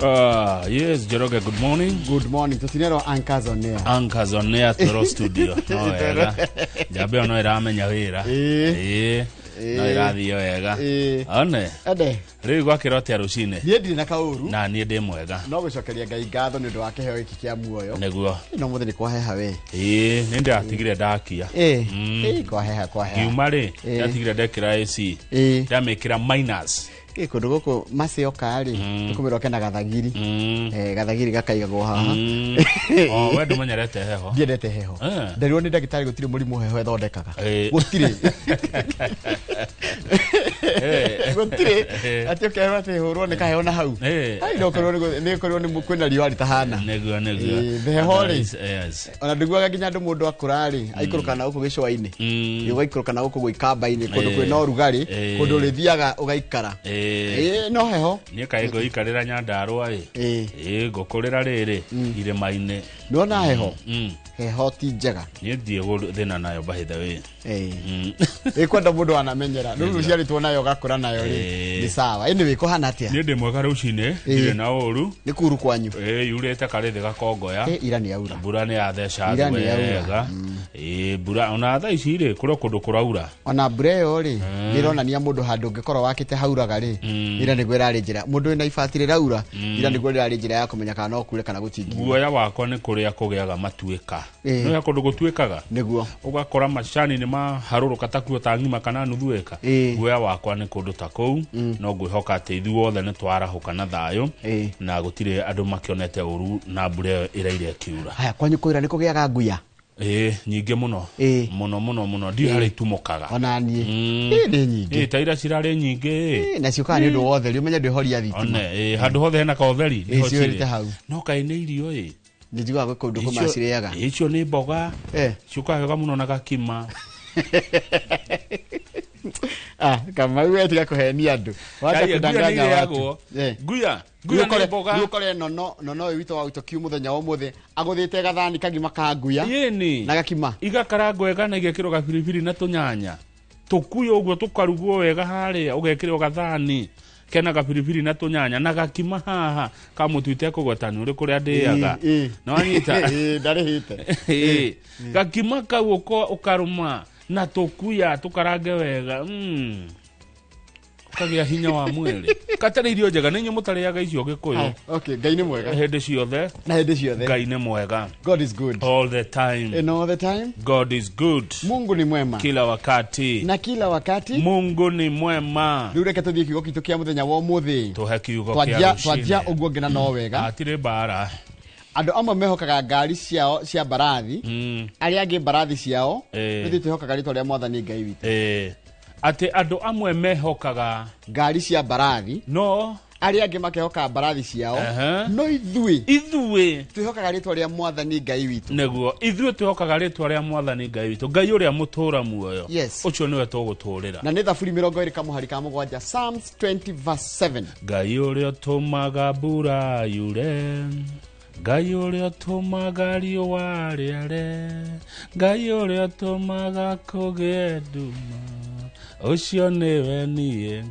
Yes, Joroge, good morning. Good morning. Tutinero Anchors on Air. Anchors on Air Toro Studio. No ega. Jabe no iramenya wira. No irathio wega. One. Ade. Riu gwakirote rucine. Nie ndi na kauru. Na nie ndi mwega. No gucokeria Ngai ngatho ni ndu wake heo iki kia muoyo. Neguo. No muthe ni kwaheha we. Ni ndatigire ndakia. Kwaheha. Kiumari ndatigire ndekira AC. Ndamekira minus. Kundu guku macio kari tukumira kena gathagiri gathagiri gakaigagwo haha we ndumenyerete heho ndiendete heho nderirwo ni ndagitari gutire murimu heho ethondekaga gutire gutire ati ukeheho ati hurwo ni kaheho na hau ai ndokorwo ni mukwina riwa ritahana neguo heho ri ona ndiguaga nginya ndu mundu akurari aikurukana guku gicwaini yuga ikurukana guku gwikamba-ini kundu kwina urugari kundu rithiaga ugaikara no heho ni kaigo ikarira Nyandarua gukurira riri irima-ini ndona heho heho ti njega ni thie thina nayo bahitha we kwenda mundu anamenyera ndu ciaritwo nayo gakura nayo ni sawa indi wiko hana atia ni ndi mwega rucine ndire na uru ni kuru kwanyu yurete karithi gakongoya ira ni aura mbura ni atheca wega mbura ona tha ici ri kuria kundu kuraura ona mbura yo ri nironania mundu handu ngikorwo wakite hauraga ri ira ni gwirari njira mundu ina ibatire raura ira ni gwirari njira ya kumenya kana no kure kana gutingi guoya wakwa ni kuria kugiaga matuika no ya kundu gutuikaga niguo ugakora macani ni maharuruka takuo tangima kana nuthuika guoya wakwa ni kundu ta kou no ngwihoka ati ithuothe ni twarahuka na thayo na gutire andu makionete uru na mbura iraire kiura haya kwanyu kuira ni kugiaga nguya nyinge muno muno ndi hari tumukaga ona nie ni nyinge taira cirare nyinge na ciuka ni ndu wothe riu menya ndi horia thitima handu hothe hena ka utheri ni ciurite hau no kai ni irio ni jiga kundu kumaciriaga icio ni mboga ciuka wega muno na gakima kama wewe tiga kuhenia andu wacha kudanganya watu guya ni mboga ukore no wito wa utokiu muthenya wa muthe aguthite gathani kagima ka nguya na gakima igakarangwo wega na igekirwo gabiribiri na tunyanya tukuyo uguo tukarugwo wega haria ugekirwo gathani kena gabiribiri na tunyanya na gakima haha kamutuite kugwetani uri kuria ndiaga no anyita ndarihite gakima kau ukaruma na tukuya tukarange wega kagia hinya wa mwili katari irio njega ninyi mutariaga icio gikuyu okay Ngai ni mwega hindi ciothe Ngai ni mwega God is good all the time and all the time God is good Mungu ni mwema kila wakati na kila wakati Mungu ni mwema riu reke tuthie kiugo kitu kia muthenya wa umuthi tuhe kiugo kia twajia uguo ngina no wega atire bara andu amwe mehokaga ngari ciao cia barathi aria angi barathi ciao nithi tuhokaga ritwa ria mwathani Ngai witu ati andu amwe mehokaga ngari cia barathi no aria angi makehoka barathi ciao no ithui tuhokaga ritwa ria mwathani Ngai witu neguo ithui tuhokaga ritwa ria mwathani Ngai witu Ngai uria mutura muoyo ucio niwe tuguturira na ni thaburi 20 kamuhari ka mugwanja Psalms 20:7 Ngai uria tumaga mbura yure Ngai uria tumaga riũa rĩare Ngai uria tumaga kũgĩe nduma ucio niwe niĩ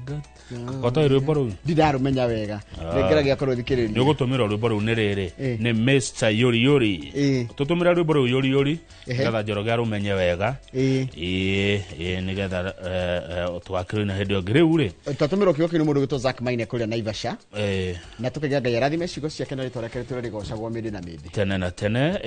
Koto rwimbo rũu ndidarumenya wega ngeragia korwo thikiriria ni gutumira rwimbo rũu ni riri ni Mr Yuri tutumira rwimbo rũu Yuri getha Njoroge arumenye wega nigetha twakirwo na hindi ngiri uri tutumira kiugo kinu mundu gitwo Zack Maine kuria Naivasha na tukigia Ngai arathime ciugo ciake na ritwa rĩake turigocagwo mindi na mindi tene na tene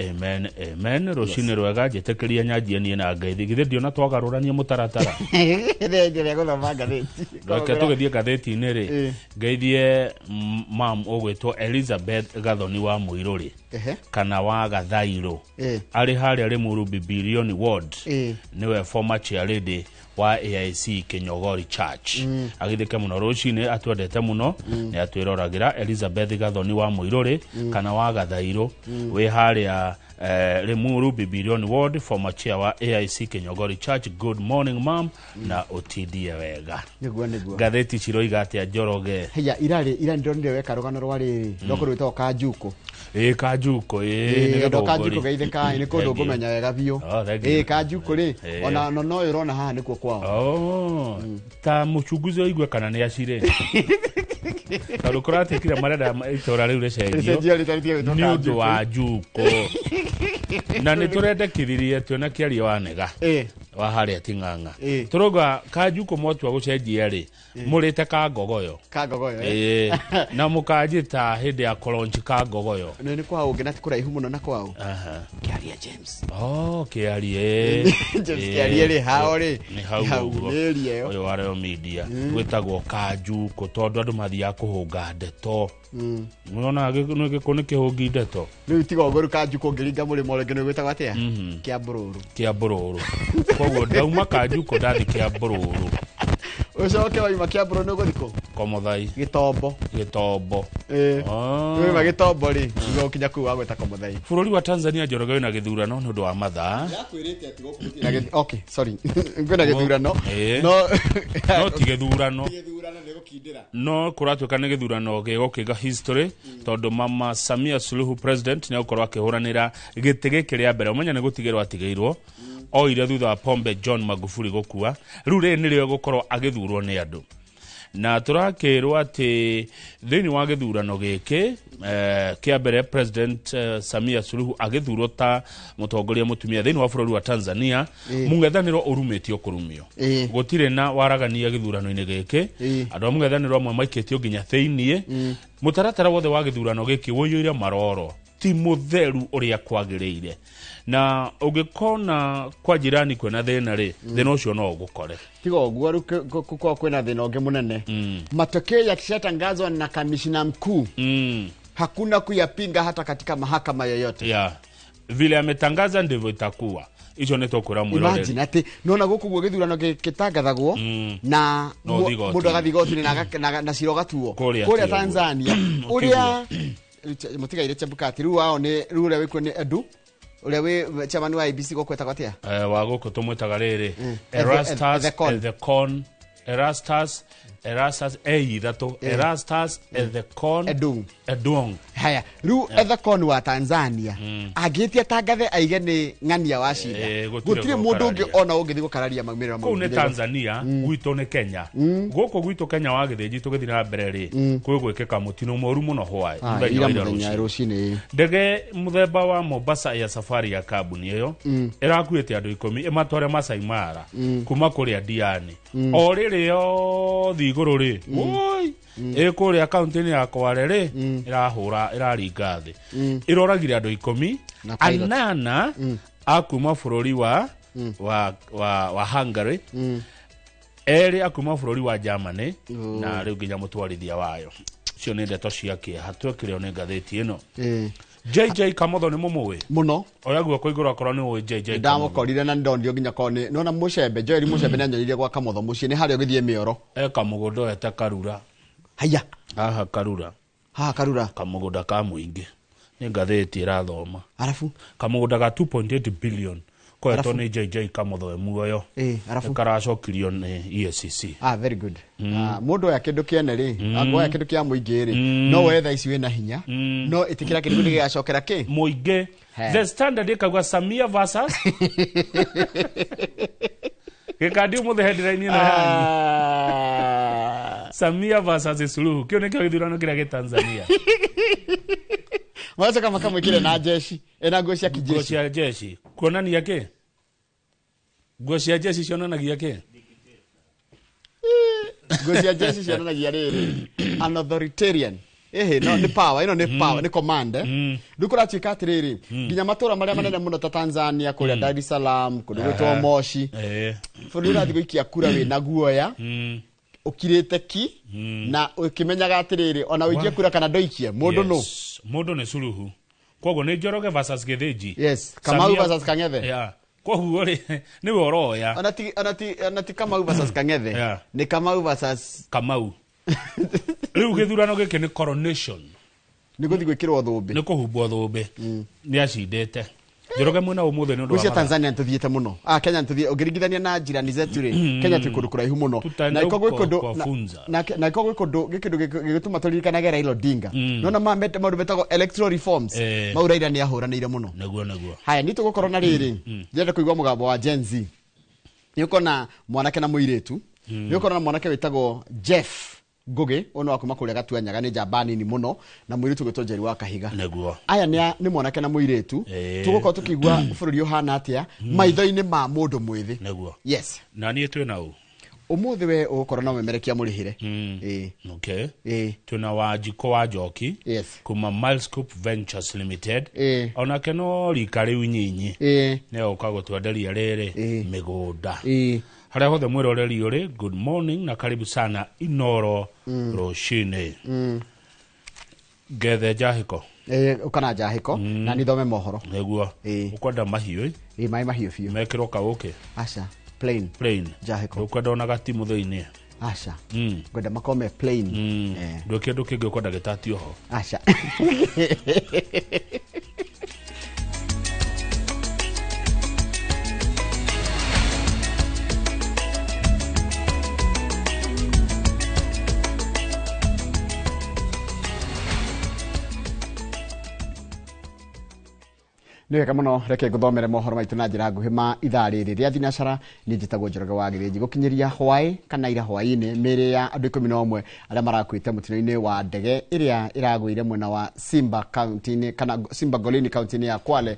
amen rucini rwega njitikiria nyanjie nie na Ngai thigithe ndiona twagarũrania mutaratara ngeria guthoma ngathĩti reke tugithie ngathĩti-inĩ rĩ ngeithie mam ũgwĩtwo Elizabeth Gathoni wa Mũirũrĩ kana wa Gathairũ arĩ harĩa Limuru Bibilioni Ward niwe former chair lady wa AIC Kenyogori Church agithike muno rucini atwendete muno ni atwĩroragira Elizabeth Gathoni wa Mũirũrĩ kana wa Gathairũ we harĩa Limuru Bibilioni Ward former chair wa AIC Kenyogori Church. Good morning mom na utidie wega gatheti ciroiga atia Njoroge heya ira ndonire weka rugano rwari ndoko rwito Kanjuko Kanjuko ndo Kanjuko geitheka ni kundu ngumenya wega biu Kanjuko ri ona no irona haha nikuo kwao ta muchunguzi oigwe kana ni acire Karukura tekira marada itora riu recenjio ni undu wa Njuko na ni turende kiririe tuona kiario wa nega wa haria Ting'ang'a turoga ka Njuko motwa gucenjia ri murite ka ngogoyo na mukajita hindi ya kolonchi ka ngogoyo ni kwa ungi na kuraihu muno na kwao kiaria James kiarie James kiarie ri hao ri ni hau uyo wareo media gwitagwo ka Njuko tondu andu mathia kuhunga ndeto Mwana no kone ke hogi ndeto riu tigo goru ka Njuko ngiringa muri morenge no gwitagwo atia kia bururu koguo ndauma ka Njuko ndathi kia bururu ucoke waima kia bururu no guthiko Komuthai Gitombo we Gitombo ri igo kinya ku wa gweta Komuthai bururi wa Tanzania Njoroge na githurano no ndo wa mathaa yakwirite ati gokurutia okay sorry ngwena githurano no ti githurano ni gukindira no kuratuka ni githurano gigokiga history tondu Mama Samia Suluhu president ni ukorwa akihuranira gitege kiria mbere umenya ni gutigirwa atigeirwo o ire thutha wa Pombe John Magufuli gukua riu ri ni rio gukorwo agithurwo ni andu na turakirwo ati thini wa githurano giki kia mbere president Samia Suluhu agithurwo ta mutongoria mutumia thini wa bururi wa Tanzania mungethaniro urumitio kurumio gutire na waragania githurano-ini giki andu mungethaniro amwe maiketio nginya thini mutaratara wothe wa githurano giki woyuire maroro ti mutheru uria kwagiriire na ugikona kwa jirani kwena thina ri thina ucio no ugukore tigo gwaru kwa kwena thina unge munene matokeo yakishatangazwa na kamishina mkuu hakuna kuyapinga hata katika mahakama yoyote vile ametangaza ndivyo itakuwa icho neto kura mwiro reri imagine ati nona guku gwo githurano gitangathagwo na mundu agathigoti na ciro gatuo kuria Tanzania uria mutiga ile Chebukati riu wao ni rure wiko ni Edu ule we chairman wa IBC gokweta kwatia wa goko tumwetaga riri Erastus ithatu Erastus Ethekon Edung haya riu Ethekon wa Tanzania agitia tangathe aige ni ng'ania wa cira gutire mundu ungi ona ungithi gukararia maumira mu ne Tanzania gwito ne Kenya goko gwito Kenya wa githinji tugithira mbere ri kwi gwikika mutino moru muno hwae ira rucini ndege muthemba wa Mombasa ya safari ya kabuni iyo irakuite andu 10 imatware Masai Mara kuma kuria Diani o riri yo thiguru ri oi kuria kaunti-ini ya Kwale ri iraringa thi iroragire andu 10 anana akuma bururi wa Hungary eri akuma bururi wa Germany na riu nginya mutwarithia wayo cio ni ndeto ciake hatwekire one ngatheti ino JJ Kamotho ni mumwe muno oyagwa ko iguru akora ni we JJ ndamukorire na ndondio nginya kone nona mucembe Joel mucembe na nyoririe gwa Kamotho mucie ni hario githie mioro kamugundo eta Karura haya Karura kamugundo ka muingi ni ngatheti irathoma arafu kamugundo ga 2.8 billion ko eto ni JJ Kamotho muoyo arafu karacokirio ni EACC very good mundu ya kindu kiene ri agwa ya kindu kia muingi ri no wetha ici wina hinya no itikira kindu ni gigacokera ki muingi The Standard ikagwa Samia versus kekadi mu the headline ino Samia versus Suluhu kio nekio githurano kira Tanzania mwacha kama mwikire na jeshi ena nguo cia kijeshi nguo cia jeshi kuonania ke nguo cia jeshi cionanagia ke nguo cia jeshi cionanagia riri an authoritarian no ni power ino ni power ni command ndukura chika atiriri nginya matura maria manene muno ta Tanzania kuria Dar es Salaam kudugitwo Moshi furira thigo ikia kura we na guoya ukirite ki na ukimenyaga atiriri ona wikie kura kana ndoikie mundu ni Suluhu kogo ni Njoroge versus Githinji Kamau versus Kang'ethe koguo ri ni woroya anati Kamau versus Kang'ethe ni Kamau versus Kamau riu githurano giki ni coronation ni guthi gwikirwo thumbi ni kuhumbwo thumbi ni acindite Njoroge mwena umuthe ni ndu wa Tanzania ntuthiete muno Kenya ntuthiete ugiringithania na jirani zetu ri Kenya tukundu kuraihu muno na iko gwikundu gikindu gigituma turirikanaga Raila Odinga nona mamete maundu betagwo electoral reforms mauraira ni ahuraniire muno naguo haya ni tugukorwo na riri ndenda kuigwa mugambo wa Gen Z ni ukona mwanake na muiretu ni ukona mwanake witagwo Jeff Ngugi ono akuma kuria Gatuanyaga ni njamba nini muno na muiritu gwitwo Njeri wa Kahiga neguo aya ni mwanake na muiritu tugukorwo tukigwa bururi uhana atia maitho-ini ma mundu mwithi neguo yes na nie twina u umuthi we ugukorwo na memerekia murihire okay tuna Wanjiko wa Njoki kuma Milescope Ventures Limited ona keno rikari unyinyi ne ukagotwenderia rere migunda haria hothe mwiroreri uri good morning na karibu sana Inoro Roshine gethe Njahiko ukana Njahiko na nithome mohoro neguo ukwenda mahiu mai mahiu biu mekiro kauke acha plain Njahiko ukwenda ona gatimu thiini acha gwenda makome plain ndukindu kingi ukwenda gitatio ho acha Niwe kamuno reke guthomere mohoro maitu na njira nguhi ma ithaa riri ria thinacara ni njitagwo Njoroge wa Githĩnji gukinyiria hwai kana ira hwai-ini mĩĩrĩ ya andũ 11 arĩa marakuĩte mũtino-inĩ wa ndege ĩrĩa ĩragũire mwena wa Simba County kana Simba Golini County ya Kwale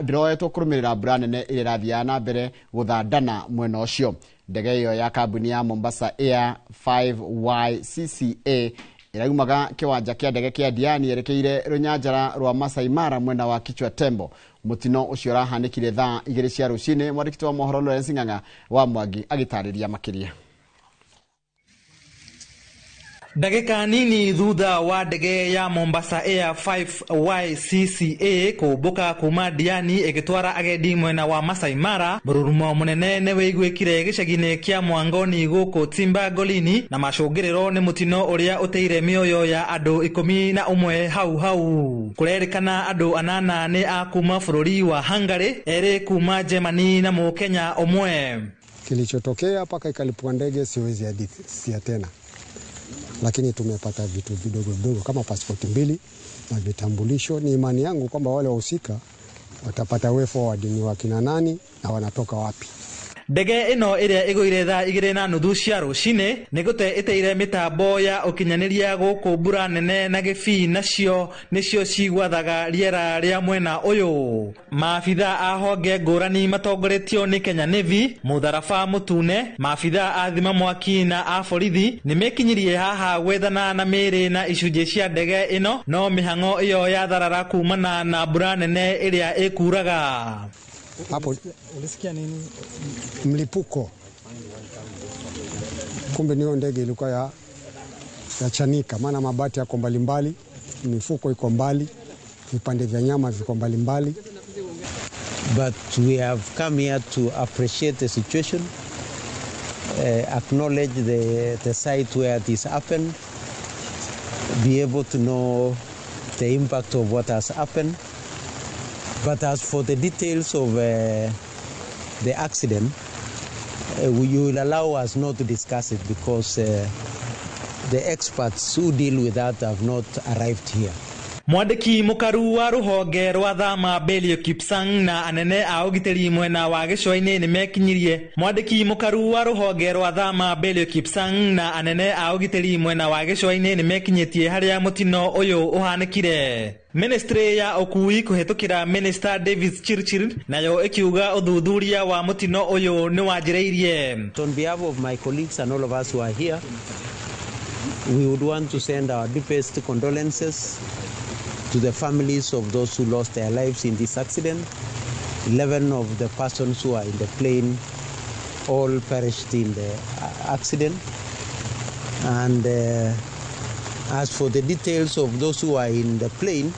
ndiroetwo kũrũmĩrĩra mbura nene ĩrĩa ĩrathiaga na mbere gũthandana mwena ũcio. Ndege ĩyo ya kambuni ya Mombasa Air 5YCCA iraumaga kiwanja kia ndege kia Diani yerekeire runyanjara rwa Masai Mara mwena wa Kichwa Tembo. Mutino ucio rahanikire thaa 2 cia rucini. Mwandĩki wa mohoro Lawrence Ng'ang'a wa Mwangi agĩtarĩria makiria. Ndagĩka nini thutha wa ndege ya Mombasa Air 5YCCA kũmbũka kuma Diani ĩgĩtwara agendi mwena wa Masai Mara, mũrurumo mũnene nĩ wĩiguĩkire gĩcagi-inĩ kĩa Mwangoni gũkũ Simba Golini na macũngĩrĩro nĩ mũtino ũrĩa ũteire mĩoyo ya andũ 11 hau. Kũrerĩkana andũ 8 nĩ a kuma bũrũri wa Hungary, erĩ kuma Germany na Mũkenya ũmwe. Kilichotokea paka ikalipua ndege siwezi hadithi tena. Lakini tumepata vitu vidogo kama pasipoti 2 na vitambulisho. Ni imani yangu kwamba wale wahusika watapata way forward ni wakina nani na wanatoka wapi. Ndege ĩno ĩrĩa ĩgũire thaa 2:30 cia rũcinĩ nĩgũte ĩteire mĩtambo ya ũkinyanĩria gũkũ mbura nene na gĩbii nacio nĩcio cigwathaga rĩera rĩa mwena ũyũ. Maabitha a honge ngũrani matongoretio nĩ Kenya Navy, mũtharaba mũtune, maabitha a thima mwaki na a borithi nĩmekinyirie haha gwethana na mĩĩrĩ na icunjĩ cia ndege ĩno, no mĩhang'o ĩyo ya tharara kumana na mbura nene ĩrĩa ĩkuraga. Hapo ulisikia nini? Mlipuko. Kumbe niyo ndege ilikuwa ya chanika, maana mabati yako mbalimbali, mifuko iko mbali, vipande vya nyama viko mbalimbali. But we have come here to appreciate the situation, acknowledge the site where this happened, be able to know the impact of what has happened. But as for the details of the accident, you will allow us not to discuss it because the experts who deal with that have not arrived here. Mwandĩki mũkaru wa rũhonge rwa thama Belio Kipsang na anene a ũgitĩri mwena wa gĩcũa-inĩ nĩmekinyirie. Mwandĩki mũkaru wa rũhonge rwa thama Belio Kipsang na anene a ũgitĩri mwena wa gĩcũa-inĩ nĩmekinyĩtie harĩa mũtino ũyũ ũhanĩkire. Ministry ya ũkui kũhetũkĩra Minister Davis Chirchir nayo ĩkiuga ũthuthuria wa mũtino ũyũ nĩ wanjĩrĩirie. On behalf of my colleagues and all of us who are here, we would want to send our deepest condolences to the families of those who lost their lives in this accident. 11 of the persons who are in the plane all perished in the accident. And as for the details of those who are in the plane,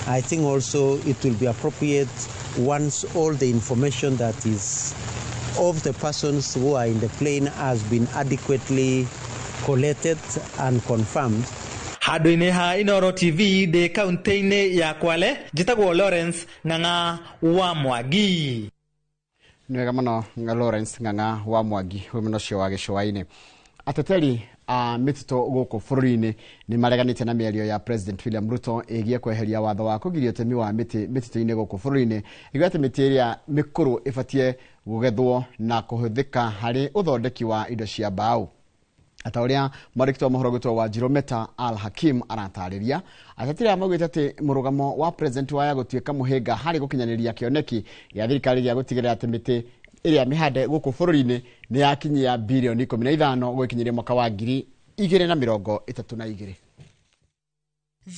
I think also it will be appropriate once all the information that is of the persons who are in the plane has been adequately collected and confirmed. Handũ-inĩ ha Inoro TV de kaunti-inĩ ya Kwale, njĩtagwo Lawrence Ng'ang'a wa Mwangi. Nĩwega mũno Lawrence Ng'ang'a wa Mwangi mwena ũcio wa gĩcũa-inĩ. Ateteri a mĩtitũ gũkũ bũrũri-inĩ nĩ mareganĩte na mĩario ya President William Ruto ĩgiĩ kweheria watho wa kũgiria ũtemi wa mĩtitũ-inĩ gũkũ bũrũri-inĩ, ĩgiĩ atĩ mĩtĩ ĩrĩa mĩkũrũ ĩbatiĩ gũgethwo na kũhũthĩka harĩ ũthondeki wa indo cia mbaũ. Atauria mwandĩki wa mohoro gwĩtwo Wanjiru Meta Al-Hakim aratarĩria atetĩrĩa maugĩte atĩ mũrũgamo wa president waya gũtuĩka mũhĩnga harĩ gũkinyanĩria kĩoneki gĩa thirikari gĩa gũtigĩrĩra atĩ mĩtĩ ĩrĩa mĩhande gũkũ bũrũri-inĩ nĩ yakinyia bilioni 15 gũkinyĩria mwaka wa 2032.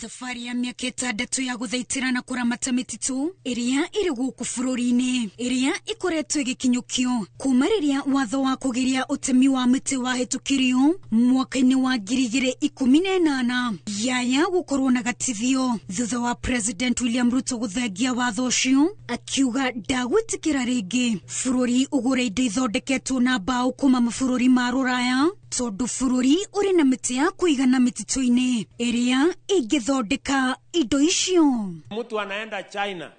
Thabarĩ ya mĩaka 6 ya gũthaitĩra na kũramata mĩtitũ ĩrĩa ĩrĩ gũkũ bũrũri-inĩ ĩrĩa ĩkoretwo ĩgĩkinyũkio kuma rĩrĩa watho wa kũgiria ũtemi wa mĩtĩ wahĩtũkirio mwaka-inĩ wa 2018 yaya gũkorwo na gatithio thutha wa President William Ruto gũthengia watho ũcio akiuga ndagwĩtĩkĩra rĩngĩ bũrũri ũgũre indo ithondeketwo na mbaũ kuma mabũrũri ma rũraya tondu bũrũri ũrĩ na mĩtĩ ya kũigana mĩtitũ-inĩ ĩrĩa ĩngĩthondeka indo icio. Mtu anaenda China,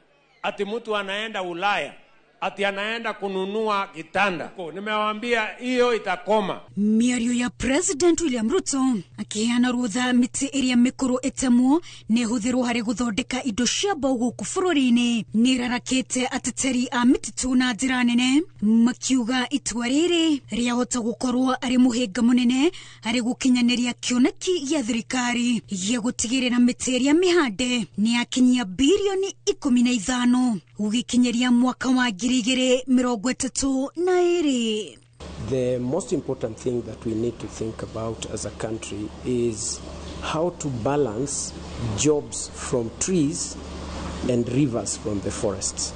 ati mtu anaenda Ulaya, ati anaenda kununua kitanda. Nimewaambia hiyo itakoma. Miario ya President William Ruto akiheana rutha mĩtĩ ĩrĩa mĩkũrũ ĩtemwo nĩ ĩhũthĩrwo harĩ gũthondeka indo cia mbaũ gũkũ bũrũri-inĩ nĩ ĩrarakĩte ateteri a mĩtitũ na njĩra nene makiuga itua rĩrĩ rĩahota gũkorwo arĩ mũhĩnga mũnene harĩ gũkinyanĩria kĩoneki gĩa thirikari gĩa gũtigĩrĩra mĩtĩ ĩrĩa mĩhande nĩ yakinyia bilioni 15 gũgĩkinyeria mwaka wa 2032. The most important thing that we need to think about as a country is how to balance jobs from trees and rivers from the forests.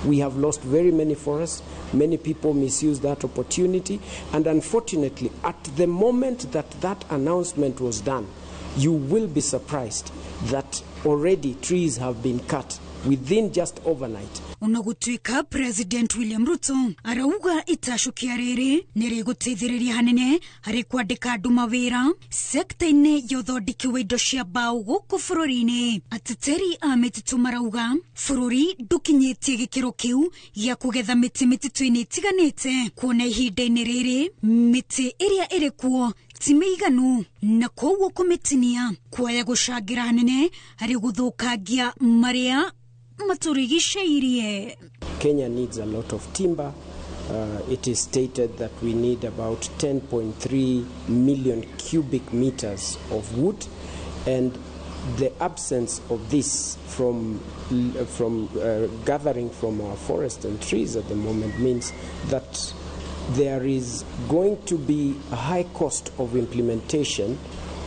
We have lost very many forests. Many people misuse that opportunity. And unfortunately, at the moment that that announcement was done, you will be surprised that already trees have been cut within just overnight. Unagutuika President William Ruto arauga itashukia rĩrĩ nĩ rĩgũteithĩrĩria hanene harĩ kwandĩka andũ mawĩra sekta-inĩ ya ũthondeki wa indo cia mbaũ gũkũ bũrũri-inĩ. Ateteri a mĩtitũ marauga bũrũri ndũkinyĩtie gĩkĩro kĩu gĩa kũgetha mĩtĩ mĩtitũ-inĩ ĩtiganĩte, kuona ihinda-inĩ rĩrĩ mĩtĩ ĩrĩa ĩrĩ kuo ti mĩiganu na koguo kũmĩtinia kuoya gũcangĩra hanene harĩ gũthũkangia marĩa maturigicĩirie. Kenya needs a lot of timber. It is stated that we need about 10.3 million cubic meters of wood, and the absence of this from gathering from our forests and trees at the moment means that there is going to be a high cost of implementation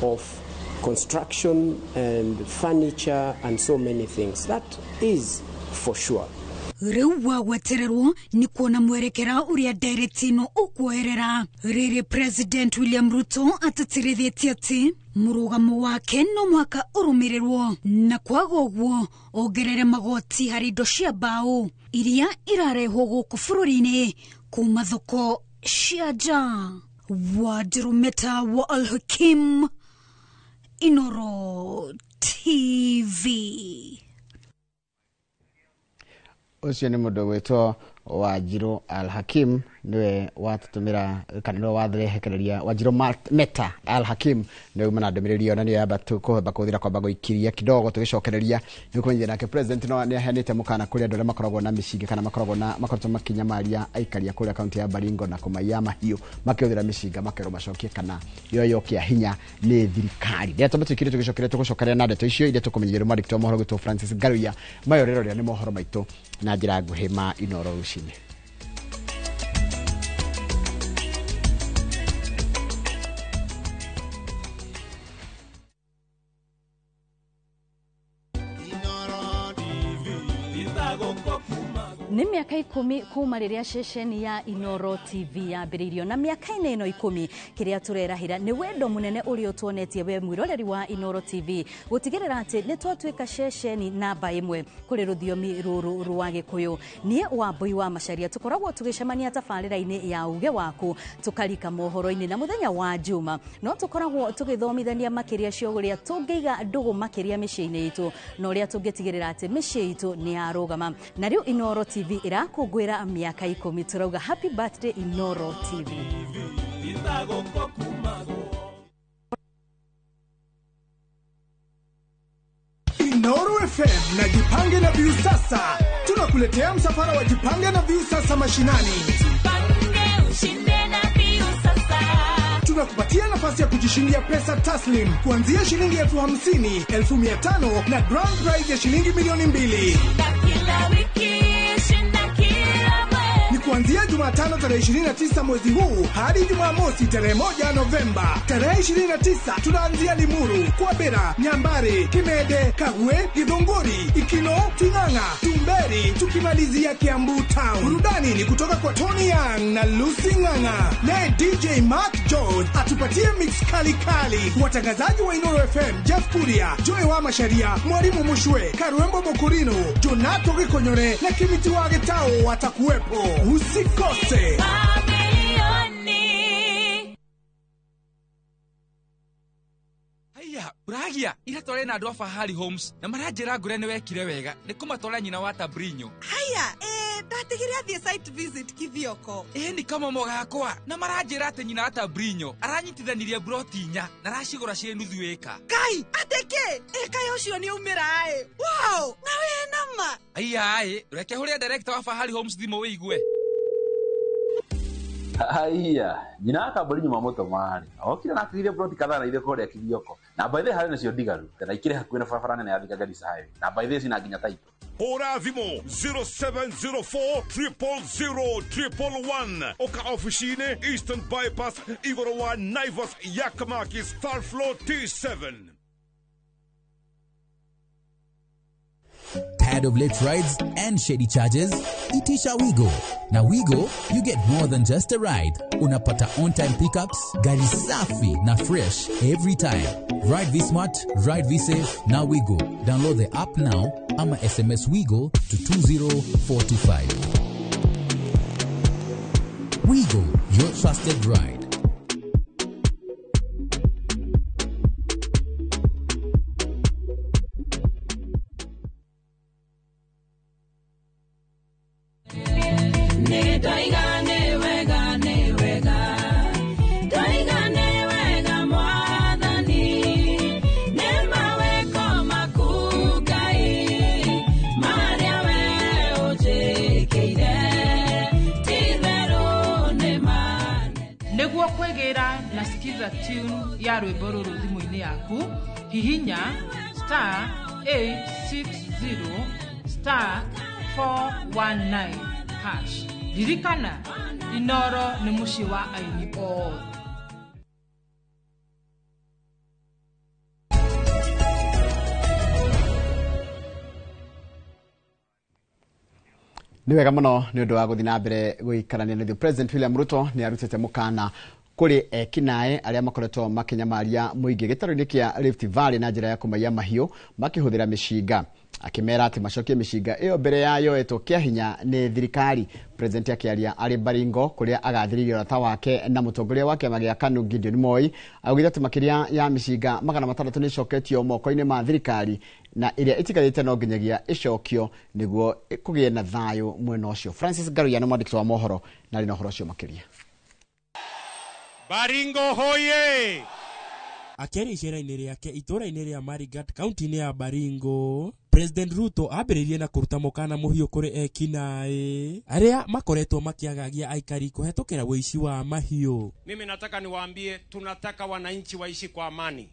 of construction and furniture and so many things. That is for sure. Rĩu wa gwetererwo ni kuona mwerekera ũrĩa direct ĩno ũkuoerera. Rĩrĩ President William Ruto atatĩrithĩtie atĩ mũrũgamo wake no mwaka ũrũmĩrĩrwo na kwaga ũguo ongerere magoti harĩ indo cia mbaũ iria irarehwo gũkũ bũrũri-inĩ kuma thoko cia nja. Wanjiru Meta wa Al-Hakim, Inoro TV. Ucio ni mũndũ gwĩtwo Wanjiru Al-Hakim niwe watutumira kana niwe wathirehekereria. Wanjiru Meta Al-Hakim niwe umana ndũmĩrĩri ona nĩ yamba kũhemba kũthira kwamba gũikiria kidogo tũgĩcokereria nĩ kũnyita nake president no nĩ aheanĩte mũkana kũrĩa andũ arĩa makoragwo na mĩcinga kana makoretwo makinyamaria aikaria kũrĩa kaunti ya Baringo na kũmaiya mahiũ makĩhũthĩra mĩcinga makerwo macokie kana yoyo kĩa hinya nĩ thirikari. Nĩ tũmĩtwĩkire tũgĩcokeria na ndeto icio iria tũkũmenyithia mwandĩki wa mohoro gwĩtwo Francis Ngaruya mayorero rĩa nĩ mohoro maitũ na njĩra nguhĩ ma Inoro Rucinĩ. Nĩ miaka 10 kuma rĩrĩa ceceni ya Inoro TV yambĩrĩirio na miaka-inĩ ĩno 10 kĩrĩa tũrerahĩra nĩ wendo mũnene ũrĩa ũtuonetie we mwĩroreri wa Inoro TV gũtigĩrĩra atĩ nĩ twatuĩka ceceni namba 1 kũrĩ rũthiomi rũrũ rwa Gĩkũyũ. Niĩ Wambui wa Macharia tũkoragwo tũgĩcemania tabarĩra-inĩ ya uge waku tũkarika mohoro-inĩ na mũthenya wa Juma no tũkoragwo tũgĩthomithania makĩria cio ũrĩa tũngĩiga ndũgũ makĩria mĩciĩ-inĩ itũ na ũrĩa tũngĩtigĩrĩra atĩ mĩciĩ itũ nĩ yarũgama. Na rĩu Inoro TV irakũngũĩra miaka 10 turauga happy birthday Inoro TV. Inoro FM na Jipange na View Sasa tunakuletea msafara wa Jipange na View Sasa mashinani. tunakupatia nafasi ya kujishindia pesa taslim kuanzia shilingi 50,000, 500,000 na grand prize ya shilingi milioni 2. Ni kuanzia Jumatano tarehe 29 mwezi huu hadi Jumamosi tarehe 1 Novemba. Tarehe 29 tunaanzia Limuru, Kwabera, Nyambare, Kimede, Kagwe, Githunguri, Ikino, Tinganga, Tumberi, tukimalizia Kiambu Town. Burudani ni kutoka kwa Tony Young na Lucy Nganga. Naye DJ Mark George atupatie mix kali kali. Watangazaji wa Inoro FM, Jeff Kuria, Joy wa Masharia, Mwalimu Mushwe, Karuembo Bokurino, Jonato Gikonyore na Kimiti Wagetao watakuwepo. Usikose. Haya, uragia ira tore na andũ Fahari Homes na maranjĩra ngure nĩ wekire wega nĩ kũmatwara nyina wa Tabrinyo. Haya, ndatigire athie site visit Kithioko. Ni kama mogakwa na maranjĩra atĩ nyina wa Tabrinyo aranyitithanirie broti 4 na aracigũra ciĩ nuthu ĩka. Kai, ateke, eka yocio nĩ umĩra Wow, na we nama. Haya, reke hũrĩa director wa Fahari Homes thimo wĩigue. Haya, nyina wa Tabrinyo mamoto mari. Okire na akire broti kadhaa na ile kore ya Kithioko. Na by the hari nacio ndigaru. Tena ikire hakuhĩ na barabara nene ya Thika Garissa Highway. Na by the sina nginya title. Hora thimo 0704 000 Oka officine Eastern Bypass Igorowa Naivas Yakamaki Star Floor T7. Tired of late rides and shady charges? Itisha Wigo. Now Wigo, you get more than just a ride. Unapata on-time pickups, gari safi na fresh every time. Ride V-Smart, ride V-Safe, now Wigo. Download the app now, ama SMS Wigo to 20425. Wigo, your trusted ride. Nasikiza tune ya rwĩmbo rũrũ thimũ-inĩ yaku, hihinya *860 *419#. Ririkana, Inoro nĩ mũciĩ wa aini othe. Nĩ wega mũno nĩ ũndũ wa gũthiĩ na mbere gũikarania na President William Ruto nĩ arutĩte mũkana kuri ekinae aria makoretwo makinyamaria muingi gitaro-ini kia Rift Valley na njira ya kumaiya mahiũ makihuthira mishinga, akimera ati macokie mishinga iyo mbere yayo eto kia hinya ni thirikari. President akiaria ari Baringo kuria agathiririo rata wake na mutongoria wake magia KANU Gideon Moi augire ati makiria ya mishinga 600 ni coketio moko-ini ma thirikari na iria itigarite no nginyagia icokio niguo kugie na thayo mwena ucio. Francis Garuya na mwandiki wa mohoro na rino horo cio makiria. Baringo hoye! Akeri icera-inĩ rĩake itũra-inĩ rĩa Marigat kaunti-inĩ ya Baringo, President Ruto ambĩrĩirie na kũruta mũkana mũhiũ kũrĩ ekinaĩ arĩa makoretwo makiagagia aikari kũhetũkĩra ũici wa mahiũ. Mimi nataka niwaambie, tunataka wananchi waishi kwa amani.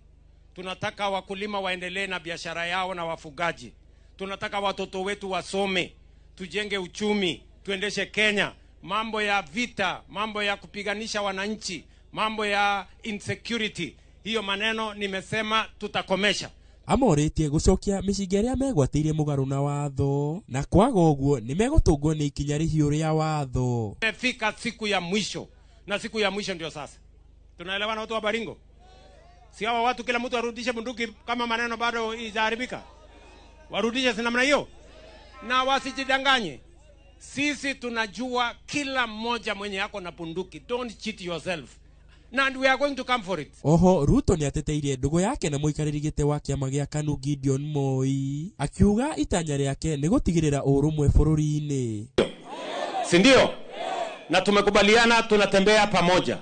Tunataka wakulima waendelee na biashara yao na wafugaji. Tunataka watoto wetu wasome, tujenge uchumi, tuendeshe Kenya. Mambo ya vita, mambo ya kupiganisha wananchi, mambo ya insecurity, hiyo maneno nimesema tutakomesha. Amorĩtie gũcokia mĩcinga ĩrĩa megwatĩire mũgarũ na watho, na kwaga ũguo nĩ megũtũngwo nĩ ikinya rĩhiũ rĩa watho. Tumefika siku ya mwisho, na siku ya mwisho ndio sasa. Tunaelewana watu wa Baringo? Si hawa watu kila mtu arudishe bunduki kama maneno bado ijaharibika? Warudishe si namna hiyo? Na wasijidanganye. Sisi tunajua kila mmoja mwenye yako na bunduki. Don't cheat yourself. And we are going to come for it. Oho, Ruto ni ateteirie ndugu yake na muikarĩri gĩtĩ wa kĩama gĩa KANU Gideon Moi, akiuga itanya rĩake nĩ gũtigĩrĩra ũrũmwe bũrũri-inĩ. Si ndio? Na tumekubaliana tunatembea pamoja.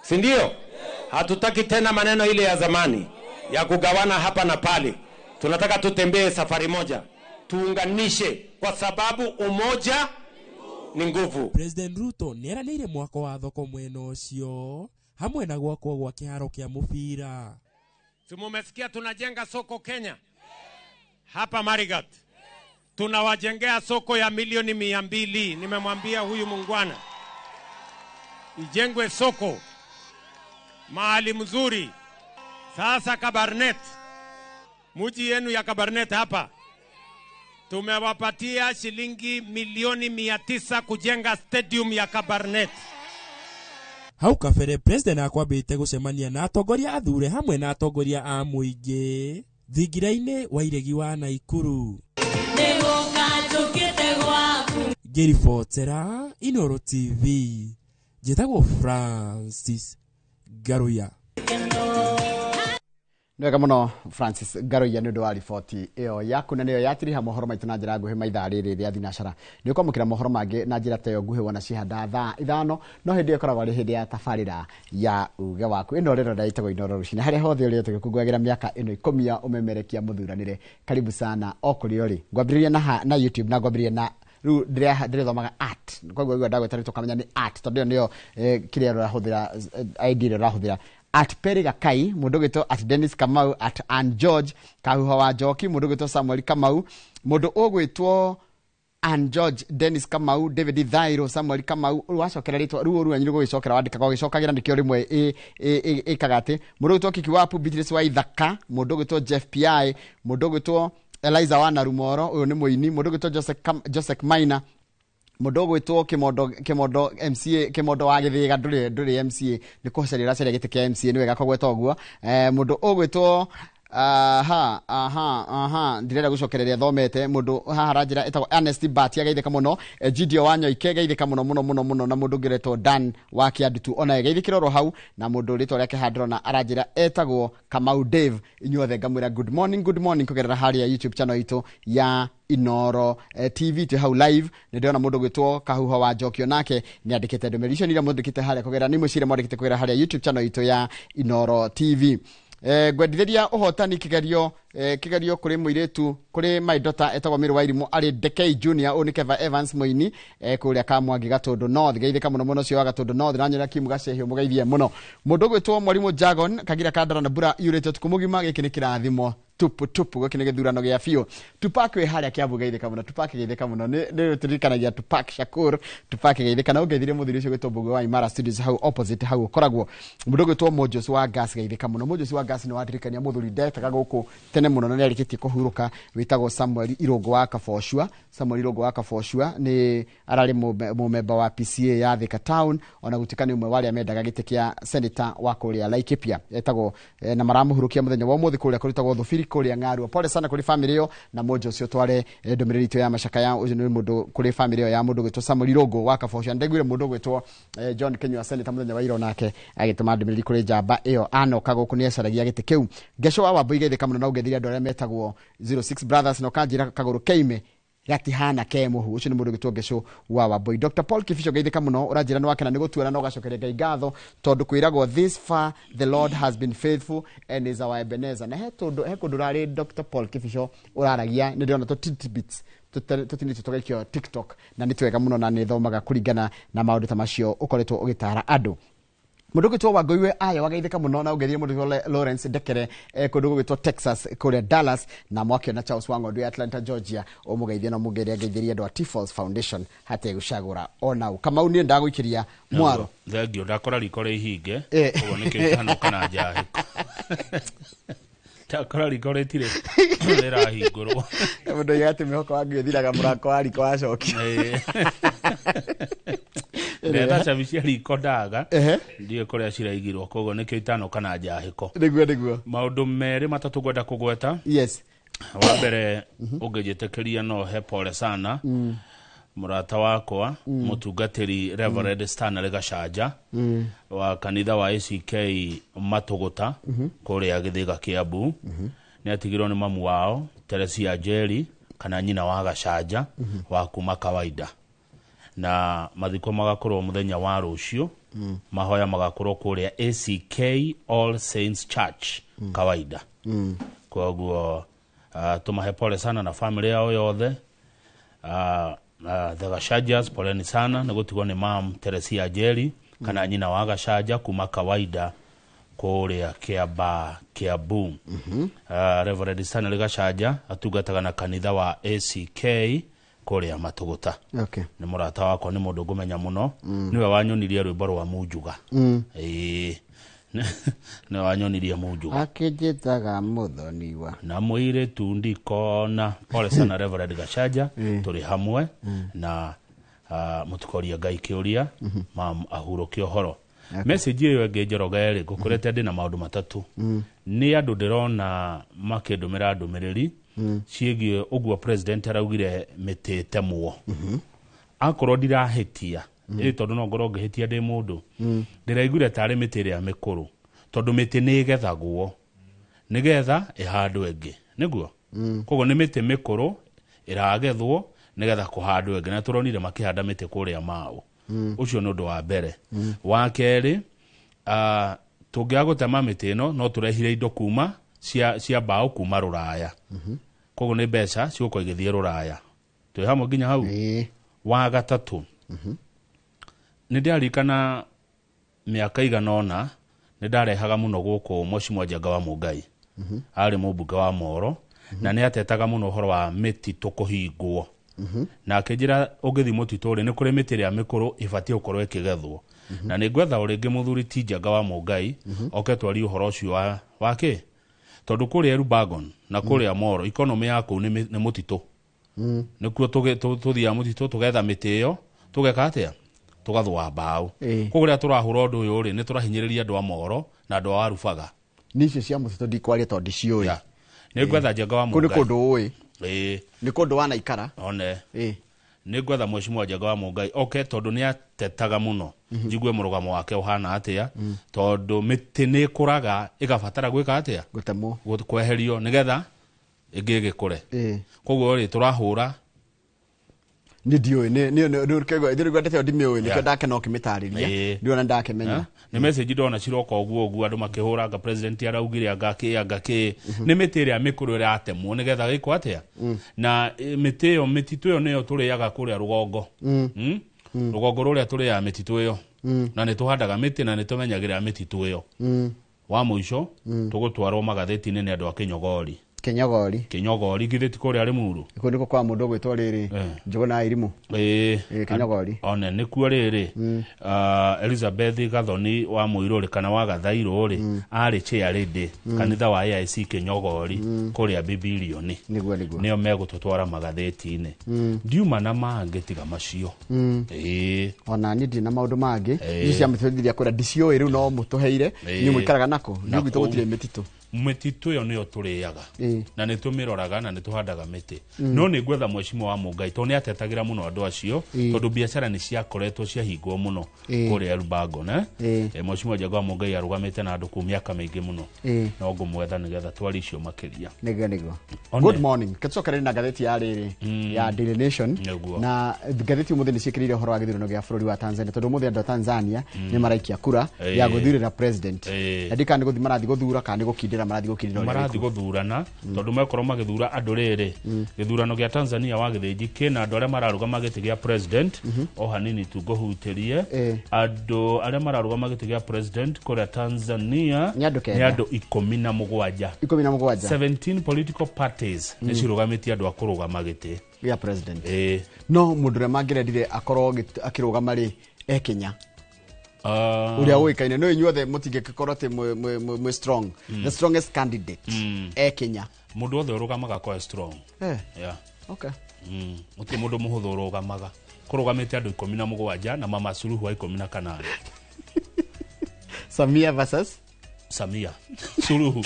Si ndio? Hatutaki tena maneno ile ya zamani ya kugawana hapa na pale. Tunataka tutembee safari moja. Tuunganishe kwa sababu umoja ni nguvu. President Ruto nĩeranĩire mwako wa thoko mwena ũcio hamwe na gwakwo gwa kiharo kia mubira. Simumesikia tunajenga soko Kenya hapa Marigat, tunawajengea soko ya milioni 200. Nimemwambia huyu mungwana ijengwe soko mahali mzuri. Sasa Kabarnet, muji yenu ya Kabarnet hapa tumewapatia shilingi milioni 900 kujenga stadium ya Kabarnet. Hau kabere president akwambite gucemania na atongoria athure hamwe na atongoria a muingi thingiraine wa iregi wa Naikuru. Ngiribotera Inooro TV, njĩtagwo Francis Garuya. Nĩwega mũno Francis Garuya nĩ ũndũ wa riboti ĩyo yaku, na nĩyo yatiriha mohoro maitũ na njĩra nguhĩ maithaa rĩrĩ rĩa thinacara. Nĩ ũkwamũkĩra mohoro mangĩ na njĩra ta ĩyo nguhĩ wona cihanda thaa 5, no hĩndĩ ĩyo ĩkoragwo arĩ hĩndĩ ya tabarĩra ya uge waku. Ĩno rĩrĩa ndaitagwo Inooro Rũcinĩ, harĩa hothe ũrĩ tũgĩkũngũagĩra mĩaka ĩno 10 ya ũmemerekia mũthuranĩre. Karibu sana o kũrĩ ũrĩ. Ngwambĩrĩria na YouTube na ngwambĩrĩria na ru ndĩrethomaga art, koguo igua ndagweta nĩtũkamenya nĩ art tondũ nĩyo kĩrĩa rũrahũthĩra ID rũrahũthĩra at Periga Kai, mundu gito at Dennis Kamau, at Ann George Kahuha wa Njoki, mundu gito Samuel Kamau, mundu ogwitwo Ann George, Dennis Kamau, David Thairo, Samuel Kamau, wacokera ritwa ruo anyiro gwicokera wandika kwa gicokagira ndikio rimwe ikagate, mundu gito Kikiwapu, Beatrice wa Ithaka, mundu gito Jeff PI, mundu gito Eliza wa Narumoro, uyu ni muini, mundu gito Joseph Maina, mundu gwitwo Kimodo MCA, Kimodo wa Githiga nduri MCA, ni kucerera ceria gite kia MCA ni wega kogweta oguo. Mundu ogwitwo ndirenda gucokereria thomete mundu haha ranjira etagwo Ernest Bati ageithika muno, Gideon wa Nyoike ageithika muno na mundu ngiretwo Dan wa Kiandutu ona ageithikira ro hau, na mundu ritwa riake handrona aranjira etagwo Kamau Dave. Inyuothe ngamwira good morning kugerera haria YouTube channel itu ya Inooro TV tu hau live. Ndio mundu gwitwo Kahuha wa Njoki nake ni andikite ndumirisho nira mundu kite haria kugerera ni mucire mwandikite kugerera haria YouTube channel itu ya Inooro TV. Gwendithĩria ũhotani kigerio kuri muiretu kuri my daughter etagwo Miru Wairimu ari Dekei Junior Unikeva Evans Moini kuria Kamwangi Gatundu North geithika muno cio wa Gatundu North ranyira kimu gacehio mugeithie muno. Mundu gwitwo Mwalimu Jagon kagira kandara na bura yurete tukumugima giki ni kirathimo tupu giki ni githurano gia fio. Tupac we haria kiabu geithika muno, Tupac geithika muno ni turirikanagia Tupac Shakur, Tupac geithika na ugeithire muthiri cio gwitwo Mbugo wa Imara Studios hau opposite hau koragwo. Mundu gwitwo Mojos wa Gas geithika muno, Mojos wa Gas ni wadirikania muthuri ndetaga guku tene muno na arikitie kuhuruka witagwo Samuel Irogo wa Kafoshua. Samuel Irogo wa Kafoshua ni arari mumemba wa PCA ya Thika Town, ona gutikani umwe wali amendaga gite kia senator wa kuria Laikipia etagwo na maramuhurukia muthenya wa muthi kuria kuritagwo Thufiri kuria Ng'arua. Pole sana kuri family yo na mojo cio tware ndomiriri itu ya mashaka ya uyu ni mundu kuri family yo ya mundu gwitwo Samuel Irogo wa Kafoshua. Ndegwire mundu gwitwo John Kenywa senator muthenya wa iro nake agituma ndomiriri kuri njamba iyo anoka guku ni ecaragia gite kiu. Gesho wa Wambui geithika muno na ugethiria andu aria metagwo 06 Brothers no kanjira kaguru Keime gati hana kemuhu. Ucio ni mundu gwitwo Gesho wa Wambui. Dr. Paul Kifisho geithika muno uranjira no akena ni gutuana no gacokeria Ngai ngatho tondu kwiragwo this far the Lord has been faithful and is our Ebenezer. Na he kundu rari Dr. Paul Kifisho uraragia ni ndiona to tidbits tutiniti tugaikio TikTok na ni twega muno na ni thomaga kuringana na maundu ta macio ukoretwo ugitara andu. Mundu gwitwo Wangũiwe aya wageithika muno na ugeithire mundu Lawrence Dekere kundu gwitwo Texas kuria Dallas na mwakio na Charles Wangondo Atlanta Georgia umugeithie no mugeria geithirie andu a Tifals Foundation hate gucagura ona Kamau ni ndaguikiria mwaro thengio ndakora rikore ihinge ugo nikio hano kana njahiko takora rikore tire ndirahingurwo mundu yate mihoko wangĩthiraga mũrako wa riko wacoki Nenda chabishia riko ndaga ndiye kuria ciraigirwo kogo nikio itano kana njahiko niguo maundu meri matatu gwenda kugweta. Yes, wa mbere ungejetekeria no he pole sana murata wakwa mutungatiri Reverend Stanley Gacaja wa kanitha wa ACK Matuguta kuria Githiga Kiambu. Ni atigirwo ni mamu wao Teresia Jerry kana nyina wa Gacaja wa kuma Kawaida, na mathiko magakorwo muthenya wa rucio mahoya magakorwo kuria ACK All Saints Church Kawaida. Koguo tumahe pole sana na family yao yothe. The Gacajas poleni sana na gutigwo ni mam Teresia Jerry kana nyina wa Gacaja kuma Kawaida kuria Kiambu. Reverend Stanley Gacaja atungataga na kanitha wa ACK kuria Matuguta. Okay. Ni murata wakwa, ni mundu ngumenya muno. Niwe wanyonirie rwimbo rwa Munjuga. Ni wanyonirie Munjuga. Akijitaga muthoniwa. Na muire tundikona. Pole sana Reverend Gacaja, turi hamwe na mutukoria Ngai kiuria mam ahuroke ohoro. Message iyo ngejeroga eri gukurete ndi na maundu matatu. Ni andu ndirona makindumira ndumiriri ciegie uguo president araugire mitete muo. Akorwo ndirahetia tondu no ngorwo ngihetia ndi mundu, ndiraiguire tari mitiri ya mikuru tondu miti ni igethagwo nigetha ihandwe ingi, niguo koguo ni miti mikuru iragethwo nigetha kuhandwo ingi, na turonire makihanda miti kuria Mau. Ucio no ndo wa mbere. Wa keri, tungiagutema miti ino no turehire indo kuma cia mbao kuma Ruraya. Koguo ni mbeca ciguko igithie Ruraya. Twi hamwe nginya hau. Wa gatatu, ni ndirikana miaka iganona ni ndarehaga muno guku Mheshimiwa Njenga wa Mungai. Ari mubunge wa Moro na ni atetaga muno uhoro wa mititu kuhingwo. Na akijira ugithi mutitu ri ni kuri mitiri ya mikuru ibatie ukorwo ikigethwo. Na ni gwetha uringi muthuri ti Njenga wa Mungai oke twari uhoro ucio wake. Tondu kuri Erubagon na kuri Moro economy yako ni mutitu. Nikuo tuthia mutitu tugetha miti iyo tugeka atia tugathwa mbao. Koguo turahura undu uyu ri ni turahinyiriria andu a Moro na andu a Rubaga. Nicio cia mutitu ndikwaria tondu cioi. Ni gwetha Njenga wa Mungai. Kuri kundu ui. Ni kundu wana ikara. One. Ni gwetha Mheshimiwa Njenga wa Mungai okay tondu ni atetaga muno. Jigue murugamo wake uhana atia tondu miti ni kuraga igabatara gwika atia gutemwo kweherio nigetha igige kure. Koguo ri turahura ni dioi ni kego ndiru gwatete ndimioi ni kenda kana okimitariria ndiona ndakemenya. Ni message ndona ciroka oguo andu makihura ga president araugire agaki ni mitiri ya mikuru ira atemwo nigetha giko atia na mitiyo mititu yo niyo turiyaga kuria rugongo. Rugongo ruria turiya mititu iyo na ni tuhandaga miti na ni tumenyagira mititu iyo. Wa muico tugutwarwo magatheti-ini ni andu a Kinyogori githeti kuria Limuru. Iko ndiko kwa mundu gwitwa riri Njuguna Irimu. Kinyogori. One ni kuo riri Elizabeth Gathoni wa Muiruri kana wa Gathairo ri ari chair lady kanitha wa AIC Kinyogori kuria Bibilioni. Niguo nio megututwara magatheti-ini. Ndiuma na mangi tiga macio. Ona ni ndi na maundu mangi cia muthiria kuria ndicio riu no mutuheire ni mwikaraga nako ni gitu gutire mititu. Mititu yo niyo turiyaga na ni tumiroraga na ni tuhandaga miti. No ni gwetha Mheshimiwa wa Mungai to ni atetagira muno andu acio tondu biacara ni ciakoretwo ciahingwo muno kuria Rubago na Mheshimiwa Njenga wa Mungai arugamite na andu ku miaka maingi muno no ngumwetha nigetha twari icio makiria. Nigo good morning ketsokareni na gatheti ya riri ya Daily Nation na gatheti umuthi ni ciikirire horo wa githurano gia bururi wa Tanzania tondu umuthi andu Tanzania ni maraikia kura ya guthurira president ndika ni guthi marathi guthura kana ni gukindira marathi guthurana tondu mekorwo magithura andu riri githurano gia Tanzania wa githinji kina andu aria mararugama giti gia president o hanini tu guhutirie andu aria mararugama giti gia president kuria Tanzania ni andu 17 17 political parties ni cirugamiti andu akurugama giti gia president no mundu remangirendire akorwo akirugama ri Kenya uria uikaine no inyuothe mutige kikorate mwe strong the strongest candidate Kenya mundu othe urugamaga kwa strong yeah okay muti mundu muhuthu urugamaga kurugamite andu 17 na Mama Suluhu wa 18 Samia versus Samia Suluhu.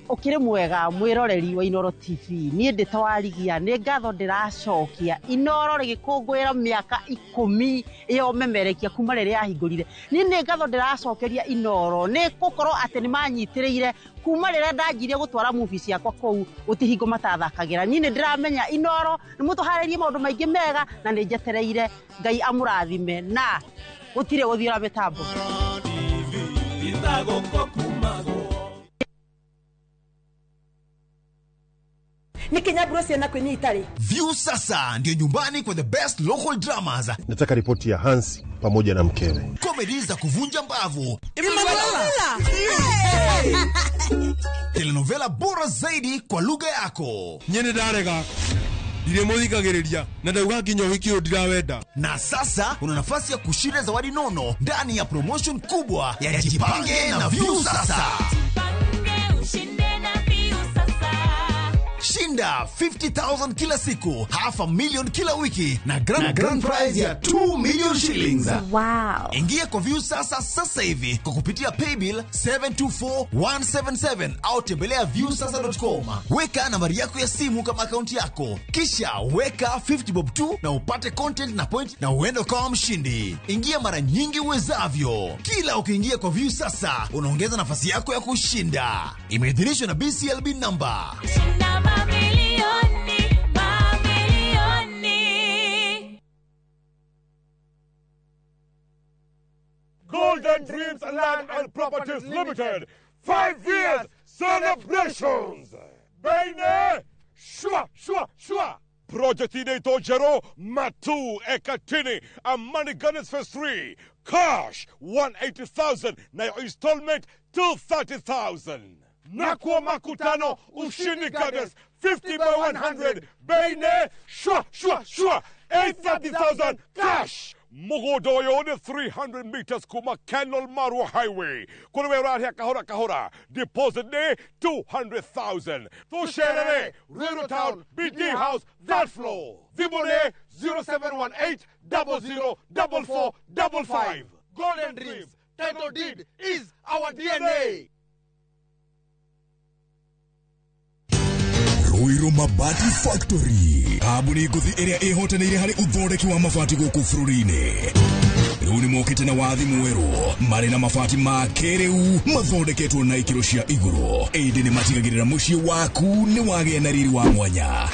ukire mwega mwiroreri wa Inoro TV ni nditawarigia ni ngatho ndiracokia Inoro rigikungwira miaka 10 iyo memerekia kuma riri yahingurire ni ngatho ndiracokeria Inoro ni gukorwo ati ni manyitiriire kuma riri ndanjirie gutwara movie ciakwa kou utihingo matathakagira ni ndiramenya Inoro ni mutuharirie maundu maingi mega na ni njetereire Ngai amurathime na gutire guthiora mitambo ni Kenya Bruce na kwenye Italy. View sasa ndio nyumbani kwa the best local dramas. Nataka ripoti ya Hans pamoja na mkewe. Comedy za kuvunja mbavu. Telenovela bora zaidi kwa lugha yako. Nyene darega. Dire muthikagiriria na ndauga kinyo wiki ndirawenda. Na sasa una nafasi ya kushinda zawadi nono ndani ya promotion kubwa ya Jipange na View sasa. Shinda 50,000 kila siku, $500,000 kila wiki na grand prize ya 2 million shillings. Wow. Ingia kwa View sasa hivi kwa kupitia paybill 724177 au tembelea viewsasa.com. Weka nambari yako ya simu kama akaunti yako, kisha weka 50 bob tu na upate content na point na uende kama mshindi. Ingia mara nyingi uwezavyo. Kila ukiingia kwa View sasa unaongeza nafasi yako ya kushinda. Imeidhinishwa na BCLB number. Golden Dreams Land and Properties Limited, 5 years celebrations. Baine, shua. Project Ineto Jero, Matu, Ekatini, and Money Gunners Phase 3. Cash, 180,000. Now installment, 230,000. Nakwa Makutano, Ushini Goddess, 50 by 100. Baine, shua. 830,000 cash. Mogodoyo on 300 meters Kuma Canal Maru Highway. Kunawera here kahora. Deposit ne 200,000. To share Rural Town, BD House, that floor. Vibone 0718 004455. Golden Dreams, title deed is our DNA. Ruiru Mabati Factory. Kabuni guthi area ehotanire hari uthondeki wa mabati guku bururi-ini. Riu ni mokite na wathi mweru mari na mabati ma keriu mathondeketwo na ikiro cia iguru. Indi ni matigagirira mucii waku ni wagia na riri wa mwanya.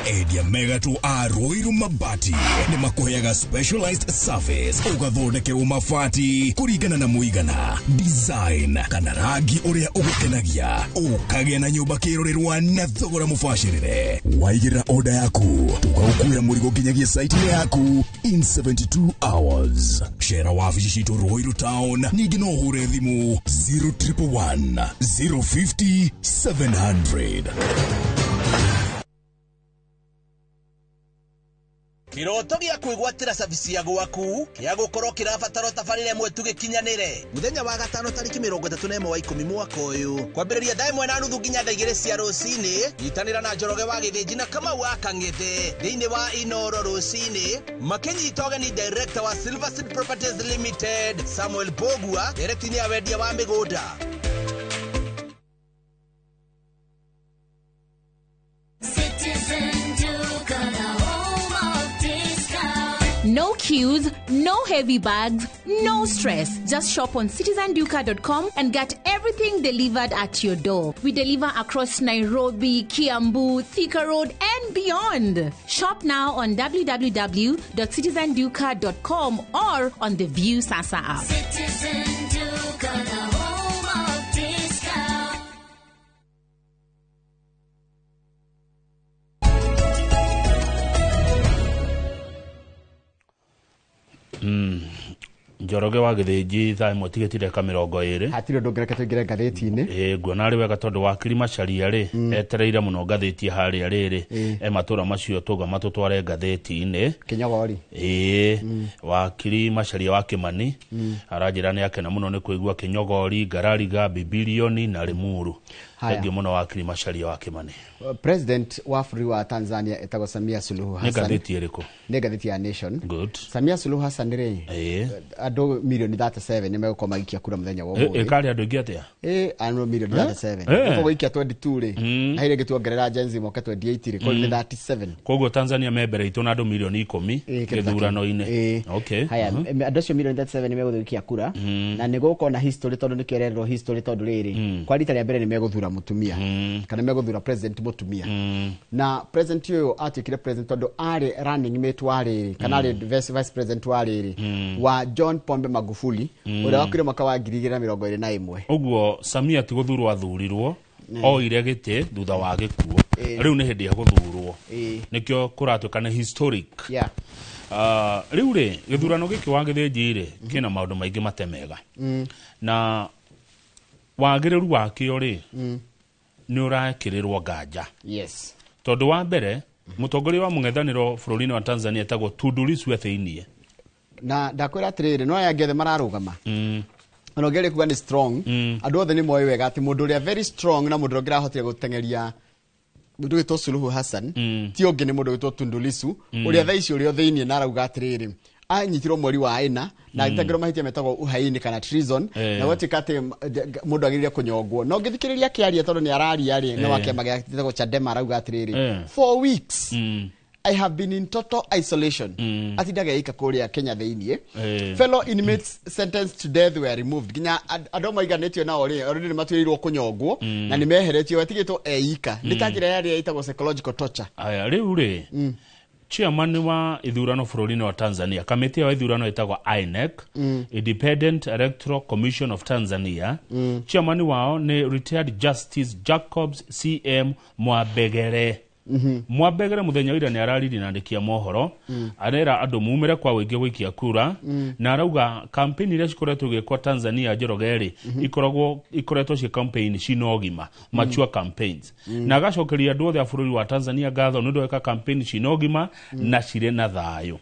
Endia Megato a Ruiru Mabati ni makuheaga specialized service ugathondekerwo mabati kuringana na muigana, design kana rangi uria ugukenagia. Ukagĩa na nyumba kirorerwa na thogora mubashirire. Waigĩrĩra order yaku tugagukuĩra mũrigo nginyagia site yaku in 72 hours. Shera wabici citu Ruiru Town, ningĩ no ũhure thimũ 0111 050 700. Kiroto gĩa kwĩgwatĩra service ya gwaku kĩa gũkorwo kĩrabatara tabarĩre mwe tũgĩkinyanĩre mũthenya wa gatano tariki 31 wa 10 mwaka ũyũ kwambĩrĩria thaa 1:30 nginya thaa 2 cia rũcinĩ. Nyitanĩra na Njoroge wa Gĩthĩnji na Kamau wa Kang'ethe thĩinĩ wa Inoro rũcinĩ, makĩnyita ũgeni director wa Silverseed Properties Limited Samuel Bogua, director ya wendia wa mĩgũnda. No queues, no heavy bags, no stress. Just shop on citizenduka.com and get everything delivered at your door. We deliver across Nairobi, Kiambu, Thika Road and beyond. Shop now on www.citizenduka.com or on the View Sasa app. Citizen Duka, the home of discount. Njoroge wa Gĩthĩnji thaa ĩmwe tigetire ka 20 hatire ndongereke ngire ngathĩti-inĩ nguona arĩ wega tondũ wakiri Macharia etereire mũno ngathĩti harĩa rĩrĩ matura macio tũga matũtware ngathĩti-inĩ Kinyagori wakiri Macharia wa Kimani aranjĩra nĩ akena mũno nĩ kũigua Kinyogori, Ngarariga, Bibilioni na Limuru. Thangi mũno wakiri Macharia wa Kimani. President wa bũrũri wa Tanzania etagwo Samia Suluhu Hassan. Nĩ ngathĩti ĩrĩkũ? Nĩ ngathĩti ya Nation. Good. Samia Suluhu Hassan rĩ andũ milioni 37 nĩ megũkorwo magikia kura mũthenya wa ũmũthĩ. Ĩkari andũ aingĩ atĩa? Andũ milioni 37. Ũguo gũikia 22 rĩ. Haire gĩtuongerera Gen Z moka 28 rĩ, kwa nĩ 37. Koguo Tanzania membere itũ na andũ milioni 10 gĩthurano-inĩ. Okay. Haya, andũ acio milioni 37 nĩ megũthikia kura na nĩ gũkorwo na history tondũ nĩ kĩrererwo history tondũ rĩrĩ. Kwa rita rĩa mbere nĩ megũthura mutumia kana megũthura president mutumia. Na president ũyũ atuĩkire president tondũ arĩ running mate wa rĩrĩ kana arĩ vice president wa rĩrĩ wa John Pombe Magufuli uria wakire mwaka wa 2021 uguo Samia ti guthurwo athurirwo o ire gite thutha wa gikuo riu ni hindi ya guthurwo nikyo kuratuka na historic riu ri githurano giki wa githinjire kina maundu maingi matemega na wagiriru wakio ri ni urakirirwo nganja tondu wa mbere mutongoria wa mung'ethaniro bururi-ini wa Tanzania tagwo Tundu Lissu etheinie na ndakwira atiriri no yangethe mararugama no gere kuga ni strong andu othe ni moyo wega ati mundu uria very strong na mundu ngira hotire gutengeria mundu witwo Suluhu Hassan ti onge ni mundu witwo Tundu Lissu uria tha icio rio theinie na arauga atiriri anyitirwo mweri wa ina na itagiro mahitia metagwo uhaini kana treason na wotika ati mundu agiriria kunyongwo no ngithikiriria kiaria tondu ni araria ri no wakiama gitagwo Chadema arauga atiriri 4 weeks I have been in total isolation. Ati daga ika kuria Kenya theinie. Fellow inmates sentenced to death were removed. Ginya adoma iganetio na already ni matuirirwo kunyongwo na ni meheretio atigitwo eika. Nitanjira yari itagwo psychological torture. Aya riu ri chairman wa ithurano bururi-ini wa Tanzania kamiti ya ithurano itagwo INEC Independent Electoral Commission of Tanzania chairman wao ni retired Justice Jacobs CM Mwabegere Mwabegere muthenya ira ni arariri na ndikia mohoro arera andu mumire kwa wingi wikia kura na arauga campaign ira cikoretwo gikwa Tanzania Njorogeri ikoretwo cia campaign cinogima mature campaigns na gacokeria andu othe a bururi wa Tanzania ngatho nundu eka campaign cinogima na cire na thayo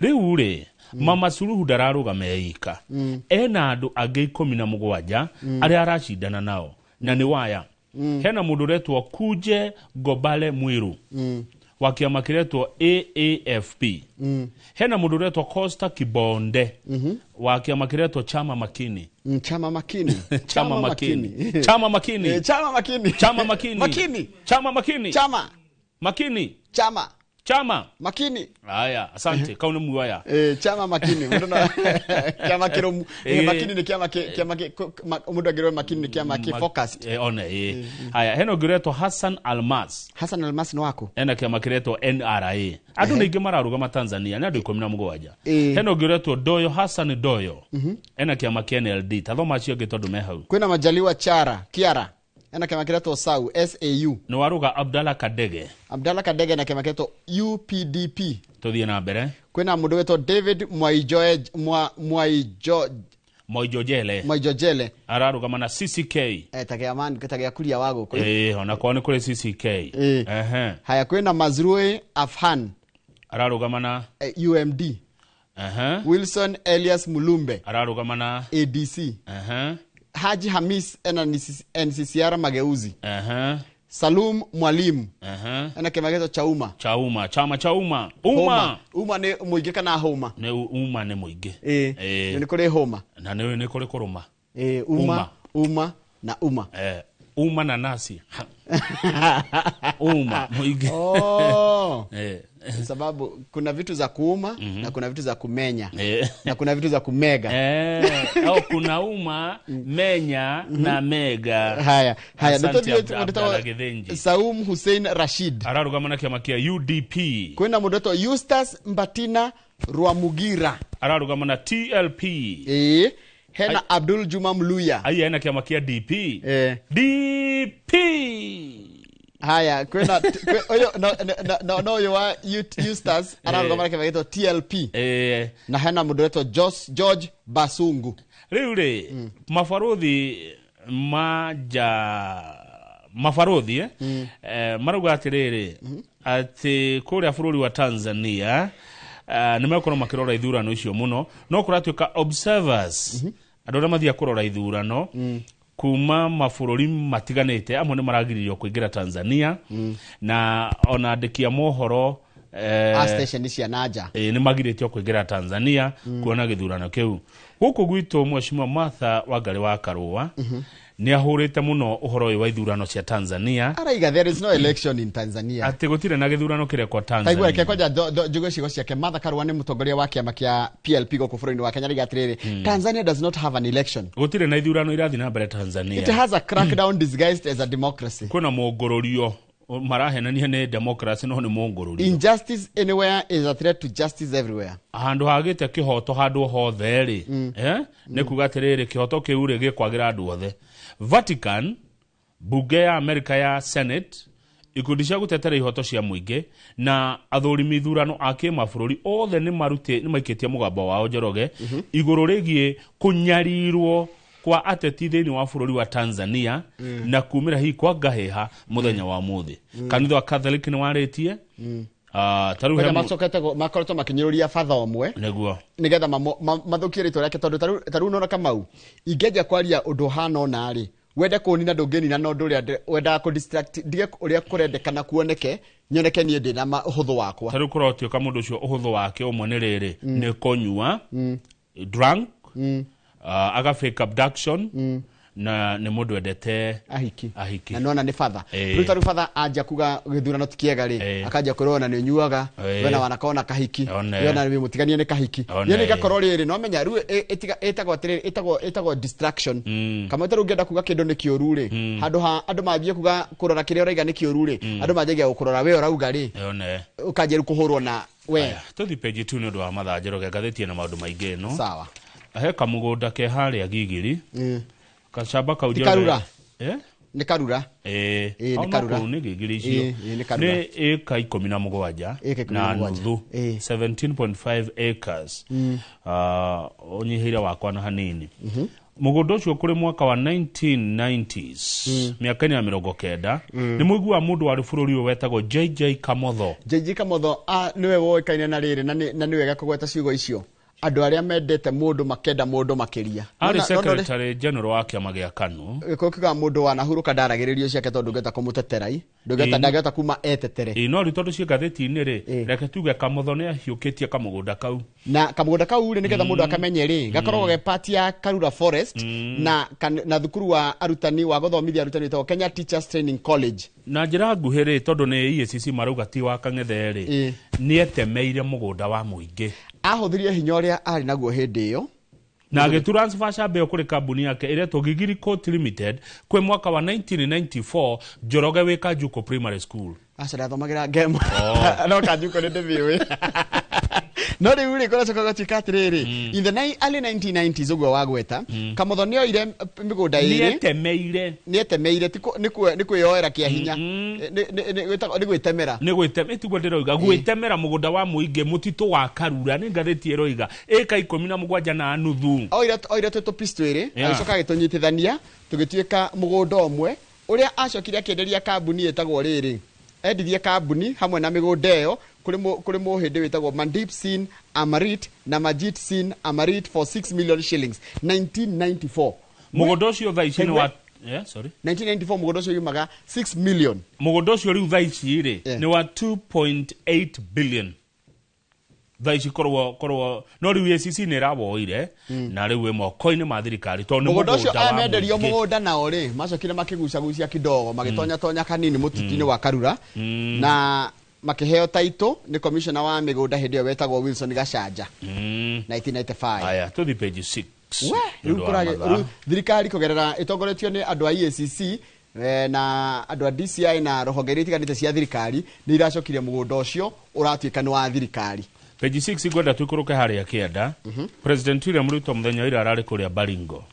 riu ri Mama Suluhu ndararuga meika ena andu angi 17 aria aracindana nao na ni waya hena mundu retwo Kuje Gobale Mwiru wa kiama kiretwo AAFP hena mundu retwo Costa Kibonde wa kiama kiretwo Chama Makini Chama Makini Chama Makini Chama Makini Chama Makini Chama Makini Makini Chama Makini Chama Makini Chama Chama Makini haya asante kauna muwaya Chama Makini mbona kiama kiromu Makini ni kiama mundu agirwe Makini ni kiama focused haya heno gireto Hassan Almas no wako ena kiama kireto NRA andu ningi mararuga Tanzania na andu 17 heno gireto Doyo Hassan Doyo ena kiama KNLD tathoma cio gitondu mehau kwina Majaliwa Kiara ena kiama kireto SAU no waruga Abdallah Kadege na kiama kireto UPDP tuthie na mbere kwina mundu wetwo David Mwaijojele araruga mana CCK tagia kuria wago ona kwa ni kule CCK haya kwina Mazrui Afhan araruga mana UMD Wilson Elias Mulumbe araruga mana ADC Haji Hamis NCCR Mageuzi Salum Mwalimu ena kimagezo Chama Uma ni muige kana homa ne uma ne muige ni kule homa na ne kule kuruma uma na uma uma na nasi uma muige sababu kuna vitu za kuuma na kuna vitu za kumenya na kuna vitu za kumega au kuna uma menya na mega haya Saum Hussein Rashid araruga mana kiama kia UDP kwenda mudoto Eustace Mbatina Rwamugira araruga mana TLP hena Abdul Juma Mluya aya ena kiama kia DP DP haya kwenda oyo no yo wa Eustace araruga mana kiama TLP na hena mudoto George Basungu riure mafarodhi maruga atiriri ati kuria bururi wa Tanzania nimekora makirora ithurano icio muno no kuratuika observers andora mathia kurora ithurano kuma mabururi matiganite amwe ni maragiririo kuingira Tanzania na ona andikia mohoro station cia naja ni magiritio kuingira Tanzania kuona githurano kiu guku gwitu Mheshimiwa Martha Wangari wa Karua ni ahurite muno uhoro wa ithurano cia Tanzania araiga there is no election in Tanzania ati gutire na githurano kire kwa Tanzania taigwa ke kwaja jugo cigo ciake Martha Karua ni mutongoria wa kiama kia PLP go bururi wa Kenya rigatiriri Tanzania does not have an election gutire na ithurano irathi na mbere Tanzania it has a crackdown disguised as a democracy kuna muogororio marahenania ne democracy no ni mongoruri. Injustice anywhere is a threat to justice everywhere. Handu hagite kihoto handu hothe ri ne kugatiriri kihoto kiure gikwagira andu othe. Vatican bunge ya America ya Senate ikudisha gutetera ihoto cia muingi na athurimi thurano ake mabũrũri othe ni marute ni maikitie mugambo wao Njoroge iguru rigie kunyarirwo kwa ateti thini wa bũrũri wa Tanzania na kumira hi kwa gaheha muthenya wa muthi. Kanitha wa Catholic ni waretie taru he macokete makoretwo makinyiruria fatha omwe neguo nigetha mathukie ritwa riake tondu taru nona Kamau ingeja kwaria undu hano nari wende kunina ndungenina no ndu ria wenda ku distract dige uria kurendekana kuoneke nyoneke nie ndi na uhuthu wakwa taru kurotio ka mundu ucio uhuthu wake umwe ni riri ni konyua drunk aga fake abduction na ni mundu endete ahiki na nona ni father rutaru father aja kuga githurano tikiega ri akaja kurona ni nyuaga wena wanakona kahiki wena ni mutiganie ni kahiki yene gakorwo riri no menya ru etagwo distraction kama taru ngenda kuga kindu ni kiuru ri andu mabie kuga kurora kire uraiga ni kiuru ri andu majegia gukurora we urauga ri ukajeru kuhurwo na we tuthi page 2 ni undu wa mathanjero gathetie na maundu maingi no sawa he kamugunda ke haria gigiri kashamba kaudio karura ni karura ni karura ni gigiri cio ni eka 17 na nuthu 17.5 acres onyihira wakwa na hanini mugunda ucio kuri mwaka wa 1990s miaka ya 90 ni muigu wa mundu wari bururi wetagwo JJ Kamotho niwe woikaine na riri na niwe gakugweta ciugo icio andu aria mendete mundu makenda mundu makiria ari secretary general wa kiama gia KANU kokiga mundu wanahuruka ndaragiririo ciake tondu ngeta kumuteterai ndugeta kuma etetere no ri tondu cia gatheti-ini ri reke tuge Kamotho ni ahiukitie kamugunda kau na kamugunda kau ri nigetha mundu akamenye ri gakorwo ge part ya Karura Forest na thukuru wa arutani wa guthomithia arutani to Kenya Teachers Training College na njira nguhiri tondu ni EACC marauga ti wa Kang'ethe ri ni etemeire mugunda wa muingi ahuthirie hinya uria ari naguo hindi iyo na agitransfer shabe kuri kambuni yake iretwo Gigiri Court Limited kwe mwaka wa 1994 Njoroge we Kajuko Primary School acira thomagira game no Kajuko ni ndiviwe no riu ri kora cokaga tikatiriri in the early 1990s ugo wagweta Kamotho ni oire migunda iri ni etemeire ni kwiyoera kia hinya ni gwitemera tiguo ndiroiga gwitemera mugunda wa muingi mutitu wa Karura ni ngatheti iroiga eka 17 na nuthu oire tuto pistwiri acoka gitunyitithania tugituika mugunda omwe uria acokire akenderia kambuni etagwo riri endithie kambuni hamwe na migunda iyo kuri muhindi witagwo Mandip Sin Amarit na Majit Sin Amarit for 6 million shillings 1994 mugunda ucio thaici ni wa 1994 mugunda ucio yumaga 6 million mugunda ucio riu thaici ri ni wa 2.8 billion thaici korwo no riu EACC ni rawoire na riu moko-ini ma thirikari tondu mugunda ucio amenderio mugunda nao ri macokire makigucagucia kidogo magitonya kanini mutitini wa Karura na makiheo taito ni commissioner wa migunda hindi wetagwo Wilson Gachanja 1995 aya tuthi page 6 thirikari kugerera itongoretio ni andu a EACC na andu a DCI na rohongeri tiganite cia thirikari ni iracokire mugunda ucio uratuika ni wa thirikari page 6 gwenda tukuruke haria kienda President William Ruto muthenya ira arari kuria Baringo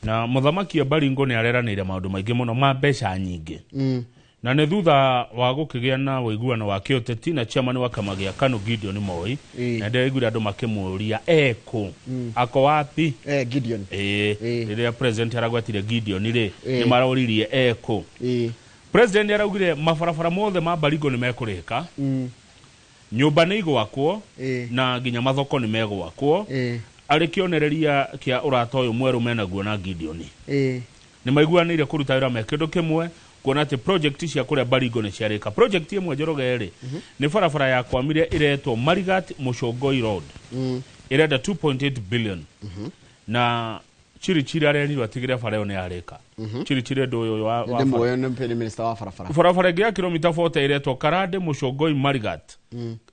na muthamaki wa Baringo ni areranire maundu maingi muno ma mbeca nyingi na ne thutha wa gukigia na wiguano wa kioteti na chairman wa kama gia KANU Gideon Moi na ndeigure andu makimuria eko ako wapi Gideon riria president aragwatire Gideon ri ni maroririe eko president araugire mabarabara mothe ma Baringo ni mekurika nyumba ni igwakwo na nginya mathoko ni megwakwo ari kionereria kia urata uyu mweru menaguo na Gideon ni maiguanire kuruta wira me kindu kimwe kuona ati project cia kuria Baringo ni ciarika project imwe Njoroge ri ni barabara ya kwamire iretwo Marigat Mushongoi Road irenda 2.8 billion na chiri arenirwo atigire bara ni arika chiri ndu wa ndimwe ni minister wa barabara ya kilomita 40 iretwo Karande Mushongoi Marigat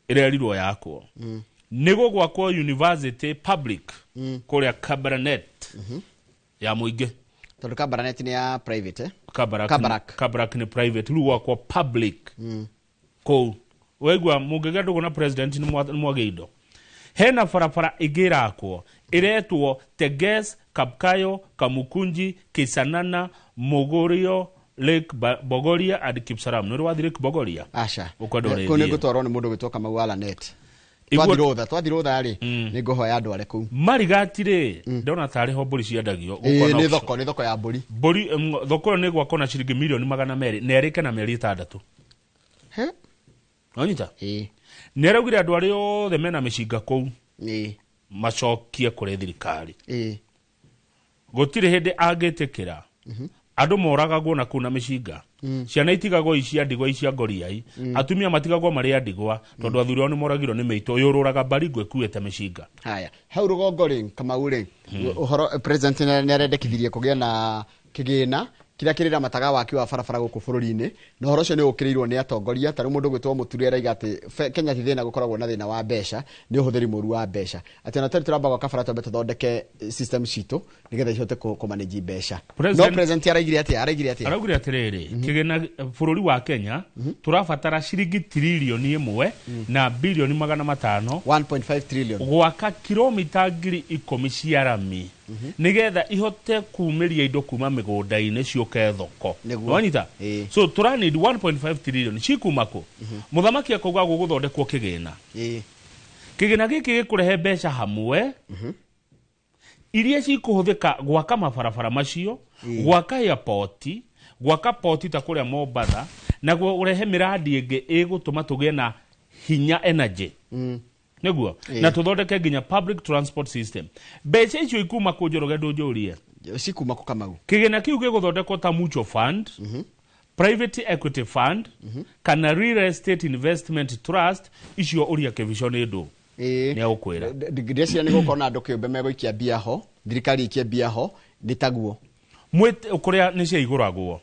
irerirwo yakwo nigo gwakwo university public kuria Kabarnet ya muingi tondu Kabarnet ni ya private Kabarak ni private lu wakwa public ko wegwa mugegado gona president ni mwageido hena farafara igira ko iretwo Teges, Kapkayo, Kamukunji, Kisanana, Mogorio, Lake Bogoria and Kipsaram. No wathi Lake Bogoria. Asha. Ukwadore. Kone gutwarwo ni mundu gitoka Mawala net. Twathirotha ari ni ngohoya andu are ku. Marigatire ndona tare ho buri ciandagio gukona. Ni thoko ya buri. Buri thoko ni gwako na ciringi milioni 200 na erike na meri 6. He? Onyita? Neraugire andu ari othe mena mishinga kou. Macokie kure thirikari. Gutire hende agetekera. Andu moragagwo na kuna mishinga. Ciana itigagwo ici andigwa ici ngoriai. Atumia matigagwo mari andigwa tondu athuri oni moragirwo ni meito yoruraga Baringo ekuete mishinga. Haya. Hau rugongo ri Kamau ri. Uhoro president ni arendekithirie kugia na kigina kira kirira mataga waki wa barabara guku bururi-ini no horo cio ni ukirirwo ni atongoria taru mundu gwitwo Muturi araiga ati Kenya ti thina gukoragwo na thina wa mbeca ni uhuthiri muru wa mbeca ati na turamba gwa kabara twambe tuthondeke system citu nigetha ihote ku manage mbeca no president araigire ati araugire atiriri kigena bururi wa Kenya turabatara ciringi trilioni 1 na bilioni 500 1.5 trillion gwaka kilomita 10,000 cia rami nigetha ihote kumiria indo kuma migunda-ini ciuke thoko wanyita so tura need 1.5 trillion cikumako muthamaki akauga guguthondekwo kigina kigina giki gikurehe mbeca hamwe iria cikuhuthika gwaka mabarabara macio gwaka airport gwaka port ta kuria Mombasa na gurehe miradi ingi igutuma tugie na hinya energy neguo na tuthondeke nginya public transport system mbeca icio ikuma ku Njoroge ndunjuria cikuma ku Kamau kigina kiu giguthondekwo ta mutual fund private equity fund kana real estate investment trust icio uria kevishoni ndu ni ukwira ndirecia ni gukona andu kiumbe megoikia bia ho thirikari ikie bia ho nitaguo mwete ukuria ni cia iguragwo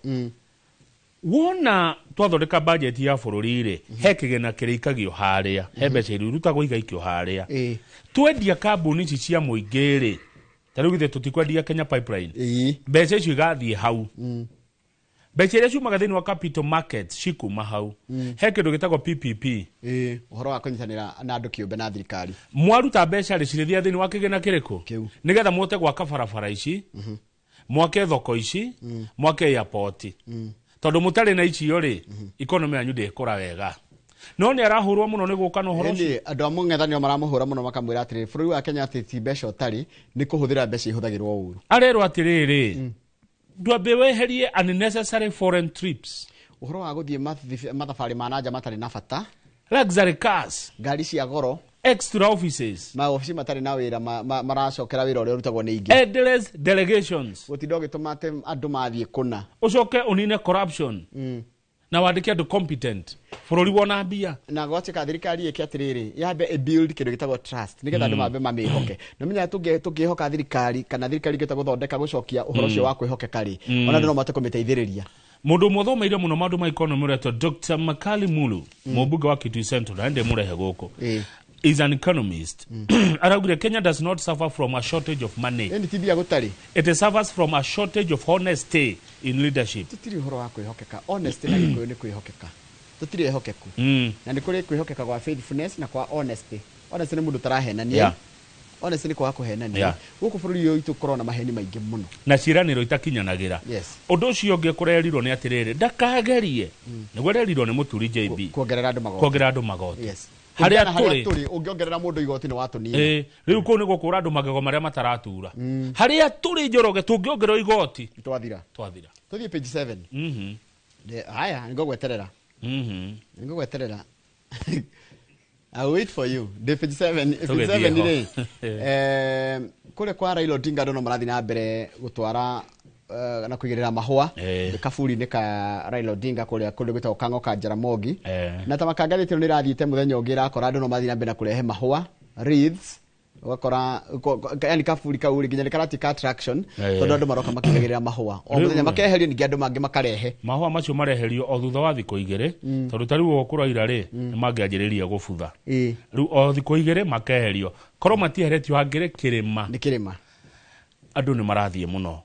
wona twathondeka budget ya bururi-ri he kigena kirikagio haria he mbeca irutagwo igaikio haria twendia kambuni ici cia muingiri taru githe tutikwendia Kenya Pipeline mbeca icio igathie hau mbeca iria ciumaga thini wa capital market cikuma hau he kindu gitagwo PPP uhoro wa kunyitanira na andu kiumbe na thirikari mwaruta mbeca ricirithia thini wa kigena kiriku nigetha mwote gwaka barabara ici mwake thoko ici mwake airport tondu mutari na icio ri economy yanyu ndikura wega no ni arahurwo muno ni guka no horo ni andu amung'ethanio maramuhura muno makamwira atiri bururi wa Kenya ati mbeca utari ni kuhuthira mbeca ihuthagirwo uru arero atiriri ndwambe weherie unnecessary foreign trips uhoro wa guthie mathafari mananja matari na bata luxury cars ngari cia goro extra offices maofici matari na wira maracokera wira uria urutagwo ni ingi endless delegations gutindo gitumate andu mathie kuna ucoke unine corruption na wandike andu competent bururi wona mbia na gwatika thirikari iki atiriri yambe build kindu gitagwo trust nigetha andu mambe mamihoke no menya tungihoka thirikari kana thirikari gita guthondeka gucokia uhoro cio wa kwihokeka ri ona ndu no mate kumiteithiriria mundu muthomeire muno maundu ma economy reto Dr. Makali Mulu mubunge wa Kitui Central ande murehe guku is an economist. Aragure Kenya does not suffer from a shortage of money. It suffers from a shortage of honesty in leadership. Tutiri horo wa kwihokeka. Honesty na gikuyu ni kwihokeka. Tutiri ehokeku. Na ni kuri kwihokeka kwa faithfulness na kwa honesty. Honesty ni mundu tarahenania. Honesty ni kwa kuhenania. Guku bururi yo itu korona maheni maingi muno. Na ciraniro itakinyanagira. Undu ucio ungi kurerirwo ni atiriri ndakagerie. Niguo rerirwo ni Muturi JB. Kuongerera andu magoti. Haria turi ungiongerera mundu igoti ni watu ni riu ko ni gukura andu magego maria mataratura haria turi Njoroge tungiongerera igoti twathira tuthie page 7 haya ngogweterera ngogweterera I wait for you the page 7 ni kule kwa Raila Odinga ndo marathi na mbere gutwara na kuigirira mahua kaburi ni ka Raila Odinga kule gwitwo Kang'oka Jaramogi na tamakangathitio ni rathiite muthenya ungira akora andu no mathi na mbere na kurehe mahua wreaths wakora yani kaburi kauri ginya karati attraction tondu andu maroka makigirira mahua o muthenya makeherio ningi andu mangi makarehe mahua macio mareherio o thutha wa thiko igire tondu tariu okura ira ri ni mangianjiriria gubutha riu o thiko igire makeherio korwo matieheretio hangire kirima ni kirima andu ni marathie muno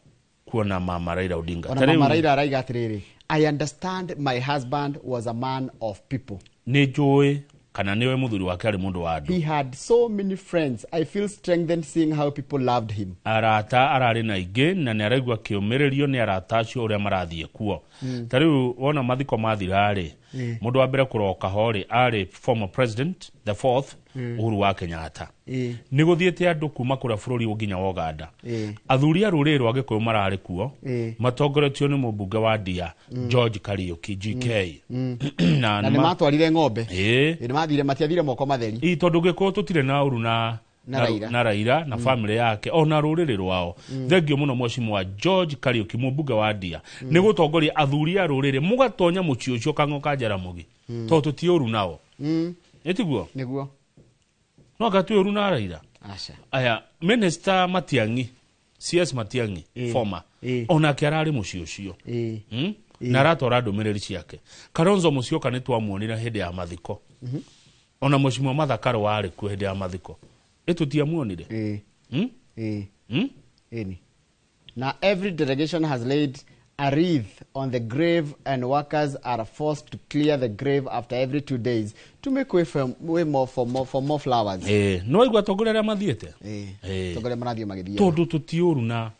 kuona mama Raila Odinga. Ona mama Raila araiga atiriri, I understand my husband was a man of people. Ni joy kana niwe muthuri wake ari mundu wa andu. He had so many friends. I feel strengthened seeing how people loved him. Arata arari na ingi na ni araigua kiumirerio ni arata acio uria marathie kuo. Tariu wona mathiko mathirari mundu wa mbere kuroka hori ari former president the fourth Uhuru wa Kenyatta. Ni guthiete andu kuma kura bururi nginya Uganda. Athuri a ruriri rwa Gikuyu marari kuo matongoretio ni mubunge wa Ndia George Kariuki GK. Na ni matwarire ng'ombe. Ni mathire matiathire moko matheri. Tondu Gikuyu tutire na uru na Raila na family yake ona ruriri rwao. Thengio muno mwecimu wa George Kariuki mubunge wa Ndia ni gutongoria athuri a ruriri mugatonya muci ucio Kang'oka Jaramogi. Tondu ti uru nao. Etiguo? Niguo. No gatu uru na Raila. Acha. Aya Minister Matiang'i CS Matiang'i former ona kiarari muci ucio. Na ratora ndumiriri ciake. Kalonzo Musyoka ni twamuonira hindi ya mathiko. Ona mwecimu Mathakaro wari ku hindi ya mathiko. Etutia muonire. Now every delegation has laid a wreath on the grave and workers are forced to clear the grave after every 2 days to make way for more flowers. No igwa togorera mathiete. Togorera marathio magithia. Tondu tutiuru na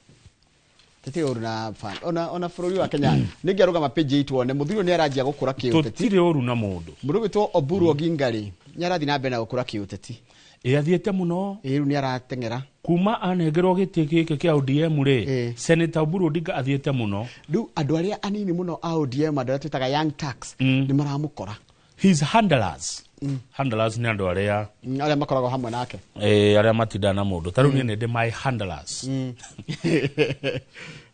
fan. Ona bururi wa Kenya ningiaruga mapage itwone muthiro ni aranjia gukura kiuteti. Tutire oru na mundu. Mundu witwo Oburu Ogingari ni arathi na mbere na gukura kiuteti. Athiete muno. Riu ni aratengera. Kuma anegerwo giti giki kia ODM ri. Senator Oburu Odinga athiete muno. Riu andu aria anini muno a ODM andu twitaga young tax ni maramukora. His handlers. Handlers ni andu aria makoragwo hamwe nake. Aria matinda na mundu. Taru ni ndi my handlers.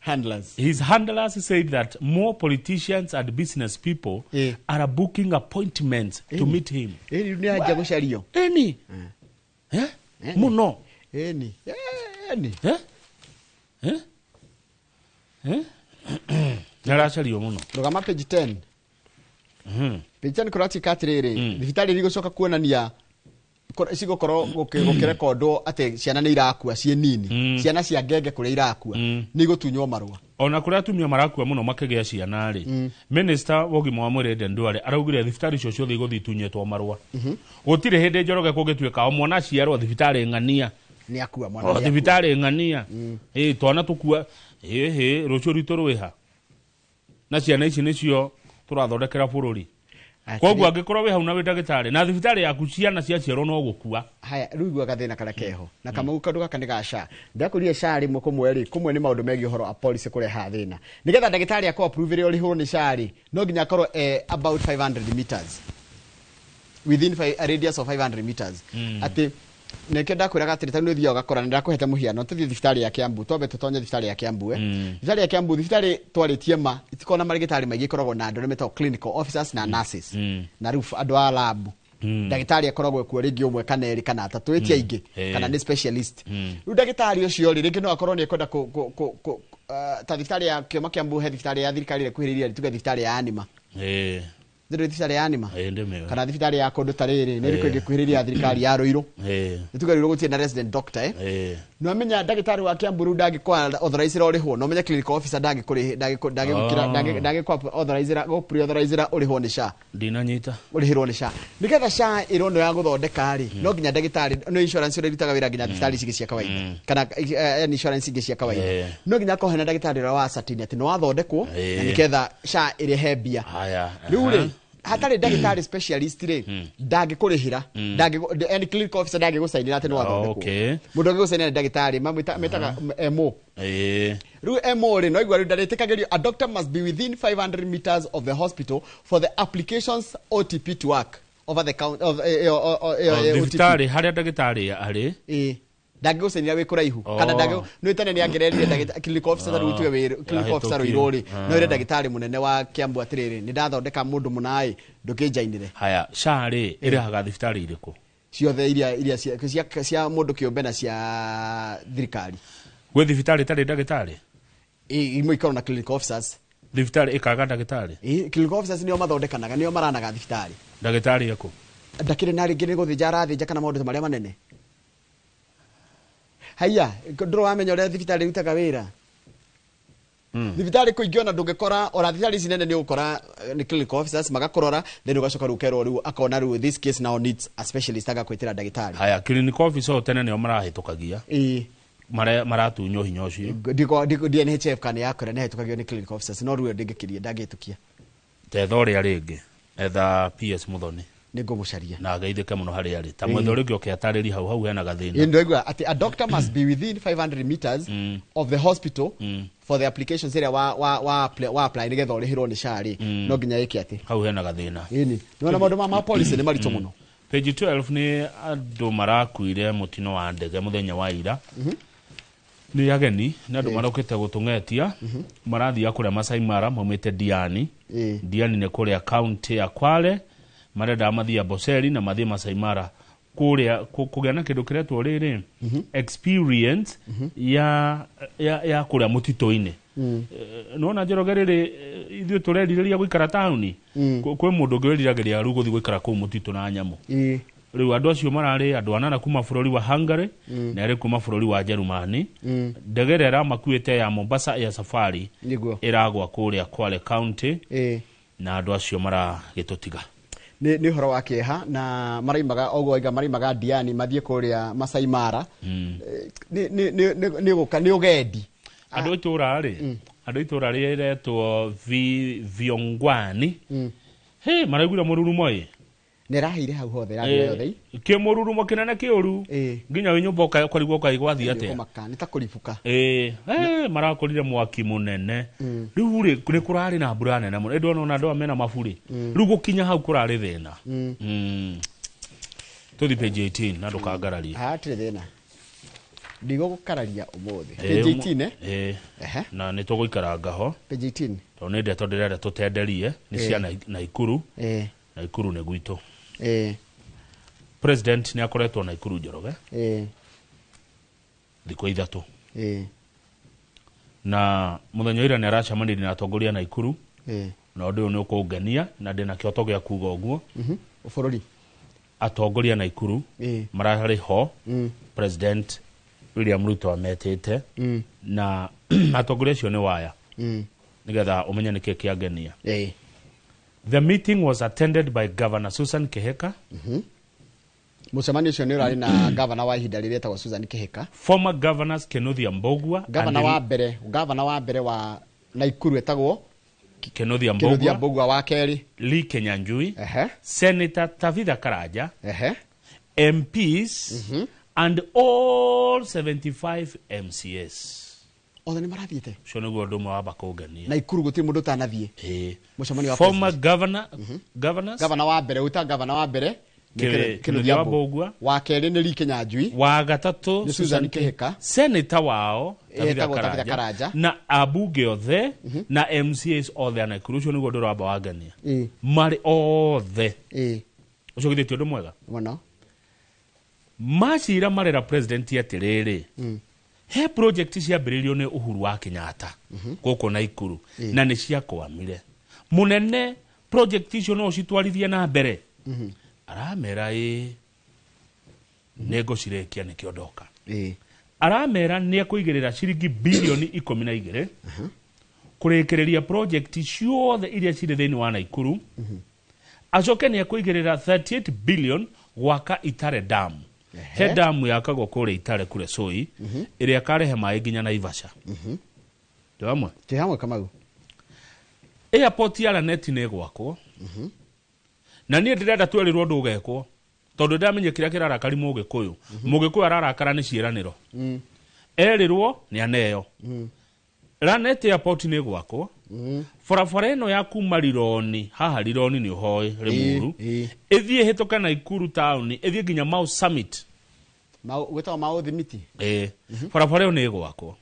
Handlers. His handlers said that more politicians and business people are booking appointments to meet him. Ni aja gucario. Muno. Naracario muno. Rugama page 10. Page 10 kurati katiriri. Thibitari rigocoka kuonania sigo koro gukirekondwo ate ciana ni irakua cie nini. Ciana cia ngenge kuria irakua ni gutunywo marua. Ona kuria atumia marakua muno makigea ciana ri. Minister wogima wa mwiri Aden Duale araugire thibitari cio ciothe igothi itunyetwo marua. Gutire hindi Njoroge kugituika o mwana ciarwo thibitari ng'ania. Ni akua mwana. Thibitari ng'ania. Twana tukua rucio ritu rwiha. Na ciana ici nicio turathondekera bururi. Koguo angikorwo we hau na ndagitari na thibitari yaku ciana ciaciarwo no gukua. Haya riu igwa gathina kana keho na kama kandu gaka ni gasha ndakurie shari mu kumweri kumwe ni maundu megi horo a policy kure ha thina nigetha ndagitari akwa approve ri huru ni shari no nginya korwo about 500 meters within a radius of 500 meters ati nekenda kwira gatiri tanu thio gakora ndakuhete muhiano tuthi thibitari ya Kiambu tobe tutonye thibitari ya Kiambu thibitari ya Kiambu thibitari twaritie ma itikona marigitari maigi koragwo na andu meto clinical officers na nurses na roof andu a lab ndagitari akoragwo ku ringi umwe kana eri kana atatu etia ingi kana ni specialist ru ndagitari ucio ri ringi no akorwo ni ekwenda ta thibitari ya Kiambu he thibitari ya thirikari kuhiriria tuga thibitari ya anima Ndiri thibitari ya anima kana thibitari ya kondu tariri ni riko ingikuhiriria thirikari ya Ruiru nituga Ruiru gutie na resident doctor no amenya ndagitari wa Kiambu ndagikwa authorize ro riho no menya clinical officer ndagikwa authorize go pre authorize uri ho ni SHA ndinanyita uri hiro ni SHA nigetha SHA irono ya guthondeka ri no nginya ndagitari no insurance uri ritaga wira nginya thibitari cigi cia kawaida kana insurance cigi cia kawaida no nginya ko hena ndagitari wa certain ati no wathondekwo na nigetha SHA iri hebia haya riu hatari ndagitari specialist ri ndagikurihira and clinical officer ndagigusainira ati no wathondekwo mundu agigusainira ndagitari metaga MO riu MO ri no igwa ri ndaritikigirio a doctor must be within 500 meters of the hospital for the applications OTP to work over the count of thibitari haria ndagitari ari ndagigusainira wi kuraihu kana no itane ni angererie ndagitari clinical officer rutwe wira clinical officer roirori no ire ndagitari munene wa Kiambu atiriri ni ndathondeka mundu munai ndukijainire haya SHA ri iri haga thibitari iriko ciothe iria cia mundu kiumbe na cia thirikari gwe thibitari tari ndagitari imwe ikorwo na clinical officers thibitari ikaga ndagitari clinical officers nio mathondekanaga nio maranaga thibitari ndagitari yako ndakire na ringi ni guthinja arathinja kana maundu maria manene haya ndro amenya ria thibitari rutaga wira Thibitari kuingiona ndungikora ora thibitari cinene ni ukora ni clinical officers magakorora then ugacoka rukero riu akona riu this case now needs a specialist agakwitira ndagitari. Haya clinical officer tene ni marahitukagia. Maratunyo hinya ucio. Diko DNHF kan yakora ne hitukagio ni clinical officers no riu ndingikirie ndagitukia. Tethoria ringi etha PS Muthoni. Ningo mucaria na gaithike muno hari ari ta mwetho ringi okiatariri hau hena gathina indegwa ati a doctor must be within 500 meters of the hospital for the applications area wa apply nigetha urihirwo ni shari no nginya yiki ati hau hena gathina ini niona maundu ma policy ni marito muno. Page 12 ni andu marakuire mutino wa ndege muthenya wa ira ni ageni na andu marokete gutungetia marathia kuria Masai Mara maumite Diani ne kuria county ya Kwale marenda mathia Boseri na mathia Masai Mara kuria kugana kindu kiretwo riri experience ya kuria mutito-ini nona njerogerere ithu tureriria guikara tauni kwe mundu ngirirageria ru guthi guikara ku mutito na nyamu riu andu acio marari andu anana kuma bururi wa Hungary na ari kuma bururi wa Germany ndegere ra makuite ya Mombasa ya safari iragwa kuria Kwale County na andu acio mara gitutiga ni horo wa kieha na maraimaga ogwo iga maraimaga Diani mathie kuria Masai Mara ni guka ni ugendi andu itura ri retwo Viongwani he maraigura mururumo ne rahire hau hothe radio yothe ke mururumo kinene kiuru nginya nyumba kwarigwo kaigwathi ate ni ta kurifuka marakorire mwaki munene riu ri ni kurari na mbura nene muno ndo nona ndo amena mafuri riu gukinya hau kurari thina tuthi page 18 na ndukangararia tire thina ndigo gukararia umuthi page 18 na ni tuguikaranga ho page 18 to ne ndeto ndirenda tutenderie ni cia Naikuru Naikuru ne gwito president ni akoretwo Naikuru Njoroge thiko ithatu na muthenya ira ni aracamanirie na atongoria Naikuru na undu ni ukungenia na ndina kioto gya kuga uguo bururi atongoria Naikuru marahari ho president William Ruto ametete na atongoria cio ni waya nigetha umenya niki kiangenia The meeting was attended by Governor Susan Kihika. Musemani cio ni urari na governor wa ihinda riri etagwo Susan Kihika. Former governors Kenothia Mbogua. Governor wa mbere wa Naikuru etagwo Kenothia Mbogua wa keri. Lee Kenyanjui. Senator Tavitha Karaja. MPs and all 75 MCS. Othe ni marathiete cio niguo undu mwa bakugania Naikuru gutiri mundu tanathie mucemani wa former governors governor wa mbere uta governor wa mbere Kenothia Mbogua wa keri ni Lee Kenyanjui wa gatatu Susan Kihika senator wao Tavitha Karaja na abunge othe na MCAs othe ana Naikuru cio niguo undu wa bawagania mari othe ucio githitio undu mwega muno macira marera president atiriri he project cia mbiririo ni Uhuru wa Kenyatta guku Naikuru na ni cia kwamire munene project icio no citwarithie na mbere aramera nego cirekia ni kiondoka aramera ni akuigirira ciringi bilioni 12 kurekereria project ciothe iria cire thini wa Naikuru acoke ni akuigirira 38 billion gwaka Itare Dam he damu yakagwo kure Itare kure Soi iria karehe mai nginya Naivasha Tihamwe Kamau airport ya Lanet ne gwakwo na nie ndirenda twerirwo ndugekwo tondu ndamenye kiria kirarakari Mugikuyu Mugikuyu ararakara ni ciiraniro erirwo ni aneyo Lanet airport ne gwakwo Forafora eno ya kuma Rironi haha Rironi ni hoi Rimuru ethie hetoka Naikuru town ethie nginya Mau Summit gwetawa Mau Thimiti Forafora eno gwakwo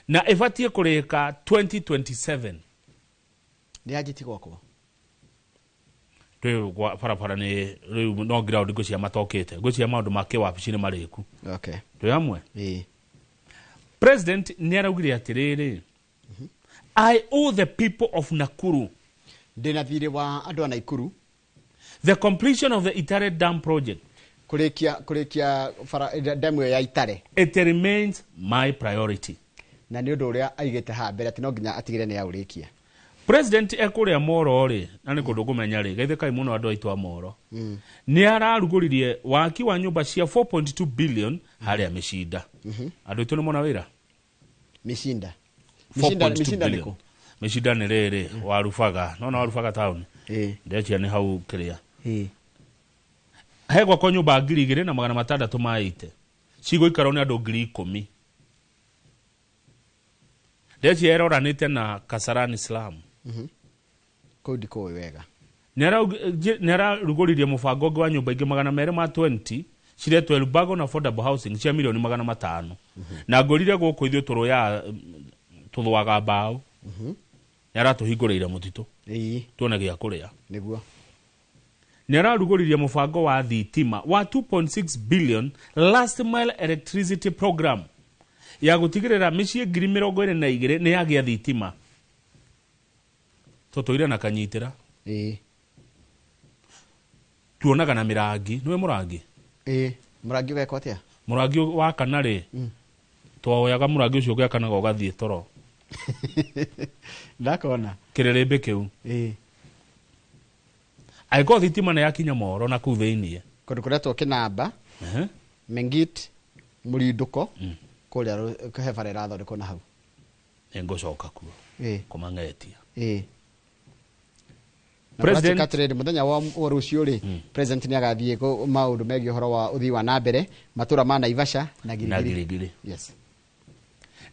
na efatie kureka 2027 ni ajiti gwakwo twe Forafora ni riu no ground go cia matokete go cia maundu make wabici ni mariku twe amwe president ni araugire atiriri I owe the people of Nakuru ndina thire wa andu a Naikuru the completion of the Itare Dam project kurekia dam ya Itare it remains my priority na nĩ ũndũ ũrĩa aigĩte ha mbere atĩ no nginya atigire nĩ yaũrĩkia. President ekuria Moro ri na nĩ kũndũ kũmenya ri geithĩkai mũno andũ aitũ a Moro nĩ ararugũririe waki wa nyũmba cia 4.2 billion harĩa Mĩcinda. Andũ aitũ nĩ mona wĩra Mĩcinda nĩkũ? Mĩcinda nĩ rĩrĩ Warubaga, no Warubaga town ndechia nĩ hau kĩrĩa hegwa kwa nyũmba 2,680 cigũikarwo nĩ andũ 10,000. Ndechia eroranĩte na Kasarani Slum. Kũu ndikũĩ wega. Nĩ ararugũririe mũbango ũngĩ wa nyũmba ingĩ 220 ciretwo Elbago na affordable housing cia milioni 500 na ngorire gũkũ ithuĩ tũrũya tũthwaga mbaũ nĩ aratũhingũrĩire mũtitũ tuone gĩa kũrĩa. Nĩguo nĩ ararugũririe mũbango wa thitima wa 2.6 billion last mile electricity program ya gutigirira mĩciĩ 22,000 nĩ yagĩa thitima. Tũtũire na kanyitĩra tuonaga na Mĩrangi. Nĩwe Mũrangi? Mũrangi wekwo atĩa? Mũrangi wa kana rĩ twoyaga Mũrangi ũcio ũgĩakanaga ũgathiĩ toro ndakona kĩrĩrĩmbĩ kĩu. Aigwo thitima nĩ yakinya Moro na kũu thĩinĩ kũndũ kũrĩa Kinamba Mengit Mũrindũko kũrĩa kũhebara ĩrathondekwo na hau. Ngũcoka kuo kũmang'etia. President Katrede muthenya wa rũciũ rĩ president nĩ agathiĩ maũndũ megiĩ ũhoro wa ũthii wa na mbere matũra ma Naivasha na Girigiri. Yes.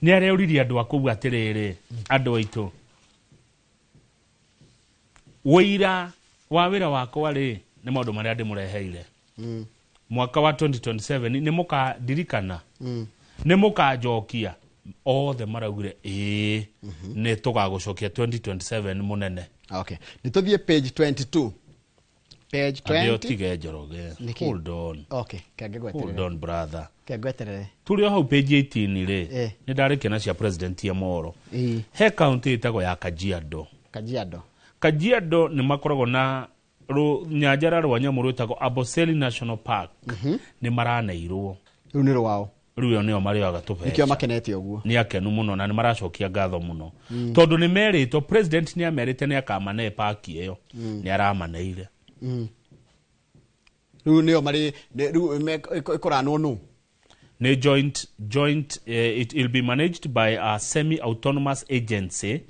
Nĩ areũririe andũ a kũu atĩrĩrĩ andũ aitũ wĩra wa wĩra wakwa rĩ nĩ maũndũ marĩa ndĩmũreheire mwaka wa 2027 nĩ mũkadirikana nĩ mũkanjokia othe maraugire nĩ tũgagũcokia 2027 mũnene. Okay. Nitũthiĩ page 22. Page 20. Adio tige Njoroge. Hold on. Okay. Hold on brother. Kegweterere. Tũrĩ hau page 18 rĩ nĩ ndarĩkena cia president ya Moro. He county ĩtagwo ya Kajiado. Kajiado nĩ makoragwo na nyanjara rwa nyamũ rwĩtagwo Amboseli National Park. Nĩ maraneirwo. Rĩu nĩ rwao. Rĩu nĩo marĩaga tũbeca. Nĩkĩo makenete ũguo. Nĩ akenu mũno na nĩ maracokia ngatho mũno. Tondũ nĩ merĩtwo president nĩ amerite nĩ akamane park ĩyo. Nĩ aramaneire. Rĩu nĩo marĩ rĩu ĩkoranwo nũ? Nĩ joint it will be managed by a semi-autonomous agency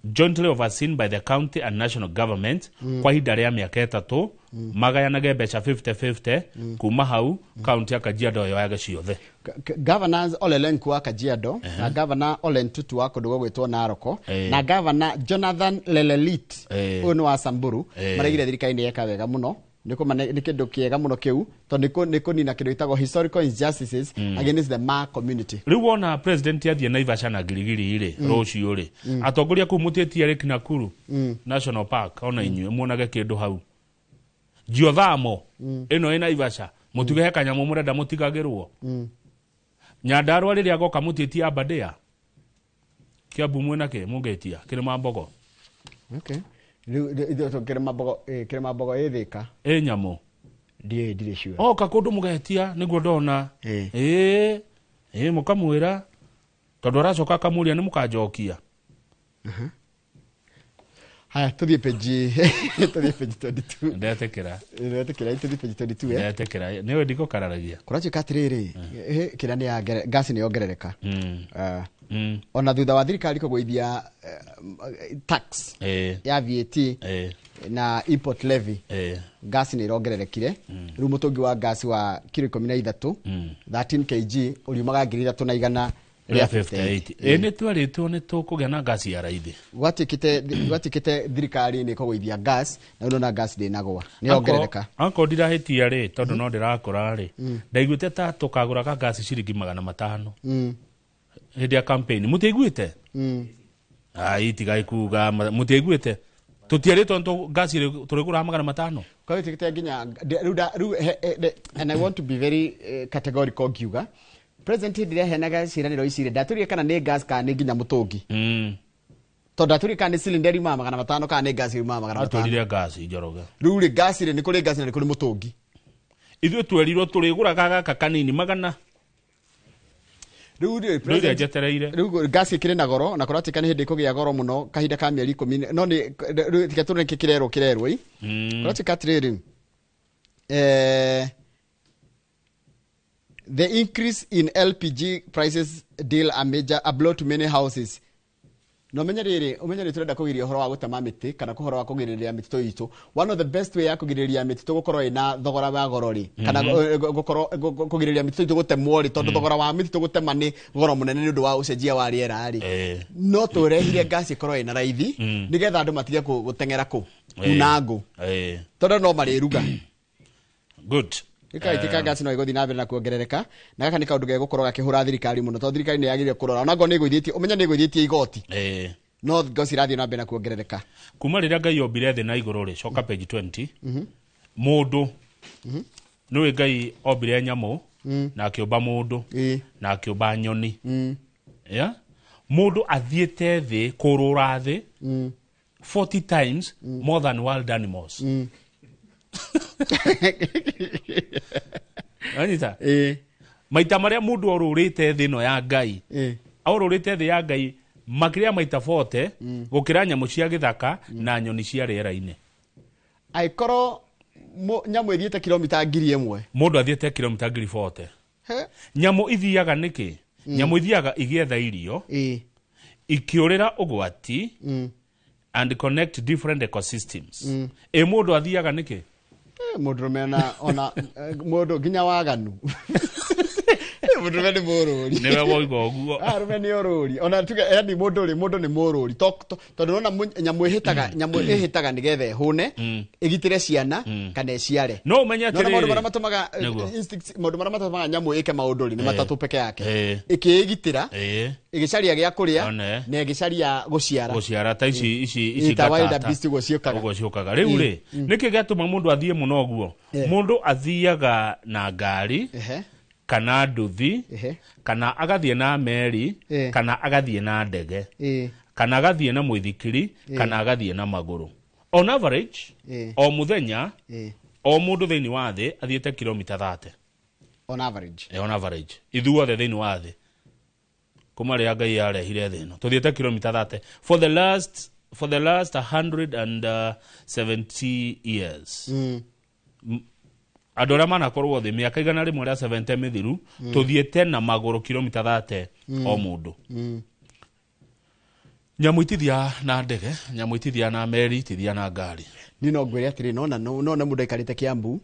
jointly overseen by the county and national government kwa ihinda rĩa mĩaka 3 magayanage mbeca 50-50 kuma hau county ya Kajiado yoyage ciothe. Governors Ole Lenku wa Kajiado na Governor Ole Ntutu wa kũndũ gwĩtwo Naroko na Governor Jonathan Lelelit ũyũ nĩ wa Samburu maraigire thirikari nĩ yeka wega mũno nĩ kĩndũ kĩega mũno kĩu tondũ nĩ kũnina kĩndũ gĩtagwo historical injustices against the Ma community. Rĩu wona president athiĩ Naivasha na Girigiri rĩ rũciũ rĩ atongoria kũu mũtĩtie Lake Nakuru National Park ona inyuĩ muonage kĩndũ hau Geothermal ĩno ĩ Naivasha mũtuge he kanyamũ mũrenda mũtigagĩrwo Nyandarua rĩrĩa agoka mũtĩtie Aberdare Kiambu mwena kĩ mũngetia Kĩrĩma Mbogo. Okay. Kĩrĩma Mbogo ĩthĩka nyamũ ndirĩ sure oka kũndũ mũgetia nĩguo ndona mũkamwĩra tondũ aracoka akamũria nĩ mũkanjokia. Haya tũthiĩ page 22. Ndetĩkĩra tũthiĩ page 22 ndetĩkĩra nĩwe ndikũkararagia kũratuĩka atĩrĩrĩ kĩrĩa nĩ ya gasi nĩ yongerereka ona thutha wa thirikari kũgũithia tax ya VAT na import levy gas nĩ irongererekire rĩu mũtũngi wa gas wa kilo 13 13 kg ũriumaga 3,100 rĩa 58 nĩ twarĩtwo nĩ tũkũgĩa na gas ya raithi gwatikĩte thirikari nĩ kũgũithia gas na ũno na gas ndĩnagwa nĩ yongerereka anko ndirahĩtia rĩ tondũ no ndĩrakora rĩ ndaiguĩte ta tũkagũraga gas ciringi 500 hĩndĩ ya campaign mũtĩiguĩte tigai kuga mũtĩiguĩte tũtiarĩtwo nĩ gas tũrĩgũraga 500 kwa hiyo tikite nginya and I want to be very categorical ngiuga president ndire henaga ciranĩro ici ndatũrie kana nĩ gas kana nĩ nginya mũtũngi tondũ ndatũrie kana nĩ cylinder ma 500 kana nĩ gas ma 500 atũrire gas Njoroge rĩu rĩ gas nĩ kũrĩ gas na nĩ kũrĩ mũtũngi ithuĩ twerirwo tũrĩgũraga gaka kanini 100 Riu jetereire. Riu gas ikire na goro na korati kana hindi kugia goro muno kahinda ka mieri 10 no ni tika tu neki kirerwo yi. Korati katriri. The increase in LPG prices deal a blow to many houses. No menyerere turenda kugiria horo wa gutema miti kana kuhoro wa kugiriria mitito itu. One of the best way ya kugiriria mitito gukorwo ina thogora wa gorori kana gukorwo kugiriria mitito itu gutemwo ri tondu thogora wa mitito gutema ni goro munene ni undu wa ucenjia wa riera ri. No turehire gas ikorwo ina raithi nigetha andu matige gutengera ku kunangu. Tondu no mariruga. Good. Ika gas no igothi na mbere na kuongerereka na gaka ni kaundu ge gukorwo gakihura thirikari muno to thirikari ni yagire kurora onago ni igwithitie umenya ni igwithitie igoti no gosi radio na mbere na kuongerereka kuma riria ngai ombire thi na iguru ri coka page 20 mundu no ngai ombire nyamu na akiumba mundu na akiumba nyoni mundu athiete thi kurura thi 40 times more than wild animals. Anita maita maria mundu orurite thi no ya ngai orurite thi ya ngai makiria maita 40 gukira nyamu cia githaka na nyoni cia riera-ini. Aikoro nyamu ithiete kilomita 1000 mundu athiete kilomita 40 nyamu ithiaga niki nyamu ithiaga igietha irio ikiurira ugwati and connect different ecosystems. Mundu athiaga niki mundu mena ona mundu ginya waganu mundu ni mururi niwe woigo guo rume ni ururi ona tuga yani mundu ni mururi tondu ona nyamu ihitaga nigethe hune igitire ciana kana eciare no umenya atiri mundu mara matumaga instincts mundu mara matumaga nyamu ike maundu ni matatu peke yake ikigitira igicaria gia kuria na igicaria guciara ta ici gatata beast guciukaga riu ri niki gatuma mundu athie muno guo mundu athiaga na ngari kana nduthi kana agathie na meri kana agathie na ndege kana agathie na muithikiri kana agathie na maguru. On average o muthenya o mundu thiini wa thi athiete kilomita 30 on average ithuothe thiini wa thi kuma ria ngai arehire thi no tuthiete kilomita 30 for the last 170 years. Adora mana korwo thi miaka igana rimwe ria 70 mithiru tuthiete na maguru kilomita 30 o mundu. Nyamu itithia na ndege, nyamu itithia na meri, itithia na ngari. Ni no ngwire atiri no mundu ikarite Kiambu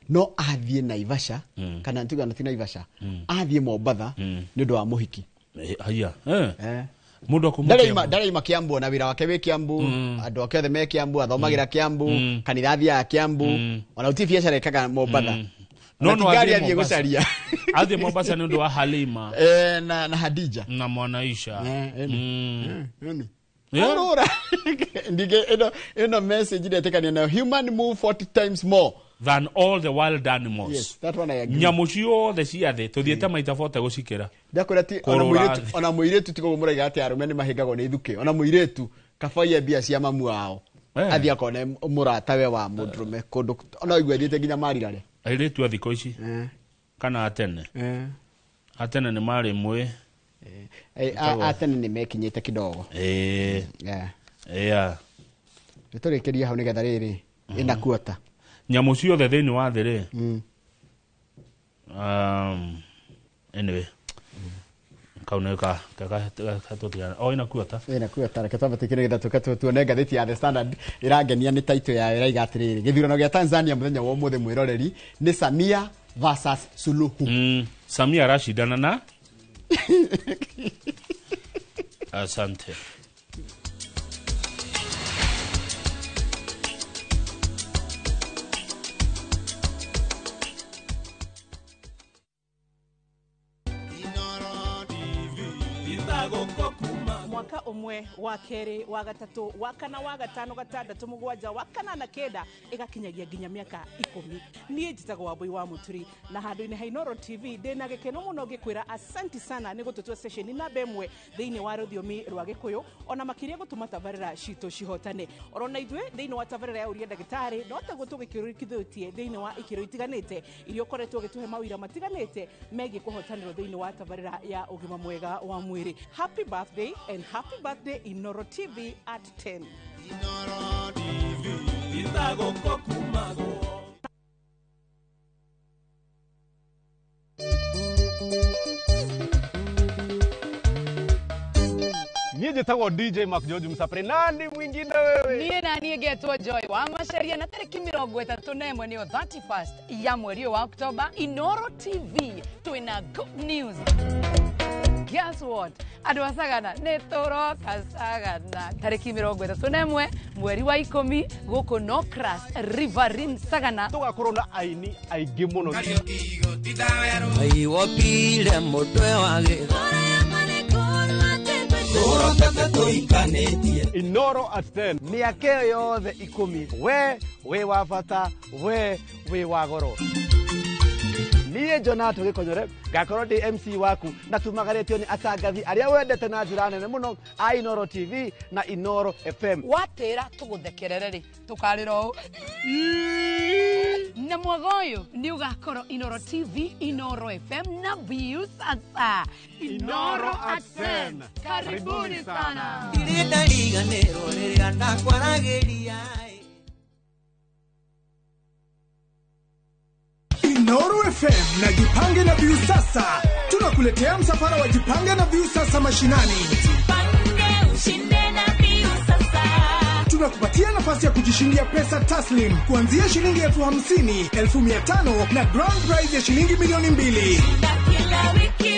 no athie Naivasha kana ntuga na Naivasha athie Mombatha ni ndu wa muhiki. Haya mundu akumukemba Darima Kiambu na wira wake we Kiambu andu ake othe me Kiambu athomagira Kiambu kanithathi ya Kiambu ona uti biacara ikaga Mombatha no athie gucaria athie Mombasa ni ndu wa Halima na Hadija na Mwanaisha Aurora ndige eno message detekania na human move 40 times more than all the wild animals. Yes, that one I agree. Nyamu ciothe ciathe tuthiete maita 40 gucikira. Ndakurati ona muiretu tiko muraiga ati arume ni mahingagwo ni ithuke. Ona muiretu kabaia bia cia mamu wao. Athia kone muratawe wa mundurume kundu ona igwethiete ginya marirare. Airetu athiko ici. Kana atene. Atene ni mari mwe. Atene ni mekinyite kidogo. Turikiria hau nigetha riri ina kuota. Nyamu ciothe thiini wa thi ri anyway kauneka tutia ina kuota reke twambatikire getha tuone ngathiti ya The Standard irangenia ni taito ya iraiga atiriri githurano gia Tanzania muthenya wa umuthi mwiroreri ni Samia versus Suluhu. Samia arashindana na asante. mwaka umwe wa keri wa gatatu wa kana wa gatano gatandatu mugwanja wa kana na kenda igakinyagia ginya miaka 10 nie njitagwo Wambui wa Muturi na handu-ini ha Inoro TV ndina gikeno muno gikwira asanti sana ni gututwa session na bemwe thiini wa rũthiomi rwa Gikuyu ona makiria gutuma tabarira cito cihotane orona ithwe thiini wa tabarira ya uria ndagitari no ta gutugikirikithutie thiini wa ikiro itiganite irio koretwo gituhe mawira matiganite megi kuhotanirwo thiini wa tabarira ya ugima mwega wa mwiri. Happy birthday and happy birthday Inoro TV at 10. Inoro TV izago kokumago. Niye jetagwo DJ Mark George Msapre nani mwingine wewe? Niye nani getwo Joy wa Masharia na tariki 31 niyo 31st ya mwezi wa Oktoba. Inoro TV twina good news. Guess what? Adwasagana netoro kasagana tariki 31 mweri wa 10 guko no crash Riverin Sagana tugakorwo na aini aingĩ muno. Aiwo pile mutwe wage Inoro at 10 miaka yothe 10 we wa bata we wa goro. Niye Jonato Gikonyore gakorwo ndi MC waku na tumagaretio ni atangathi aria wendete na njira nene muno a Inoro TV na Inoro FM. Watera tuguthekerere ri tukariro na mwagoyo ni ugakorwo Inoro TV, Inoro FM na views asa Inoro at 10. Karibuni sana. Irida liganero liria ndakwarageria. Inoro FM na Jipange na View Sasa tunakuletea msafara wa Jipange na View Sasa mashinani. Jipange ushinde na View Sasa. Tunakupatia nafasi ya kujishindia pesa taslim kuanzia shilingi 50,000, 500,000 na grand prize ya shilingi milioni 2. Kila wiki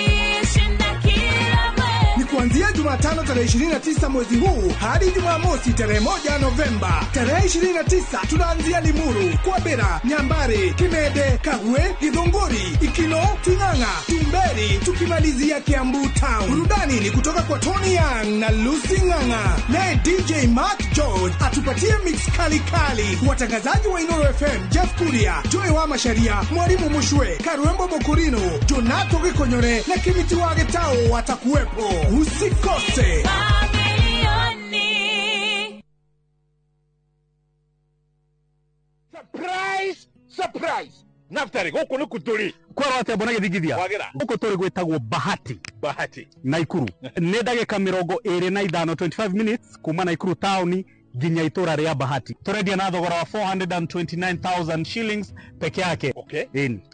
shinda kila mwezi. Ni kuanzia Jumatano tarehe 29 mwezi huu hadi Jumamosi tarehe 1 Novemba. Tarehe 29 tunaanzia Limuru, Kwabera, Nyambare, Kimede, Kagwe, Githunguri, Ikino, Ting'ang'a, Tumberi tukimalizia Kiambu Town. Burudani ni kutoka kwa Tony Young na Lucy Ng'ang'a. Naye DJ Mark George atupatie mix kali kali. Watangazaji wa Inoro FM Jeff Kuria, Joy wa Masharia, Mwalimu Mushwe, Karwembo Mokurino, Jonato Gikonyore na Kimiti wa Getao watakuwepo. Usikose. Surprise! Naftari goko ni kuturi. Kwa wate bona githigithia. Wagira. Goko turi gwetagwo Bahati. Naikuru. Nĩ ndagĩka 25 25 minutes kuma Naikuru town nginya itura ria Bahati. Turendia na thogora wa 429,000 shillings peke yake. Okay.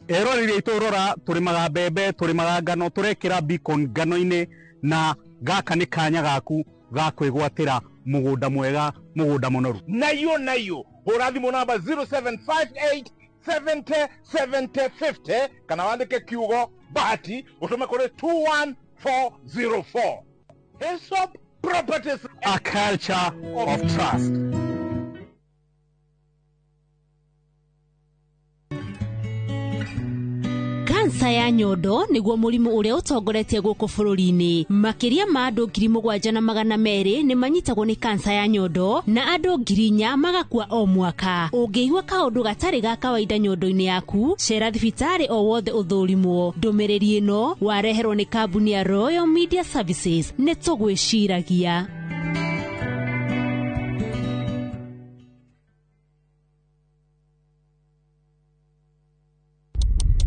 Ero rĩrĩa iturora turimaga mbembe, turimaga ngano, turekĩra beacon ngano-inĩ na gaka nĩ kanya gaku ga kwĩgwatĩra mũgũnda mwega, mũgũnda mũnoru. Nayo. Hũra thimũ namba 0758 70 70 50 kana wandike kiugo Bahati utume kuri 21404. Hillsop Properties, a culture of trust. Kansa ya nyondo niguo murimu uria utongoretie guku bururi-ini. Makiria ma andu 7,200 ni manyitagwo ni kansa ya nyondo na andu 4,000 magakua o mwaka. Ungiigua kaundu gatari ga kawaida nyondo-ini yaku, cera thibitari o wothe uthurimwo. Ndumiriri ino wareherwo ni kambuni ya Royal Media Services. Ni tugwiciragia.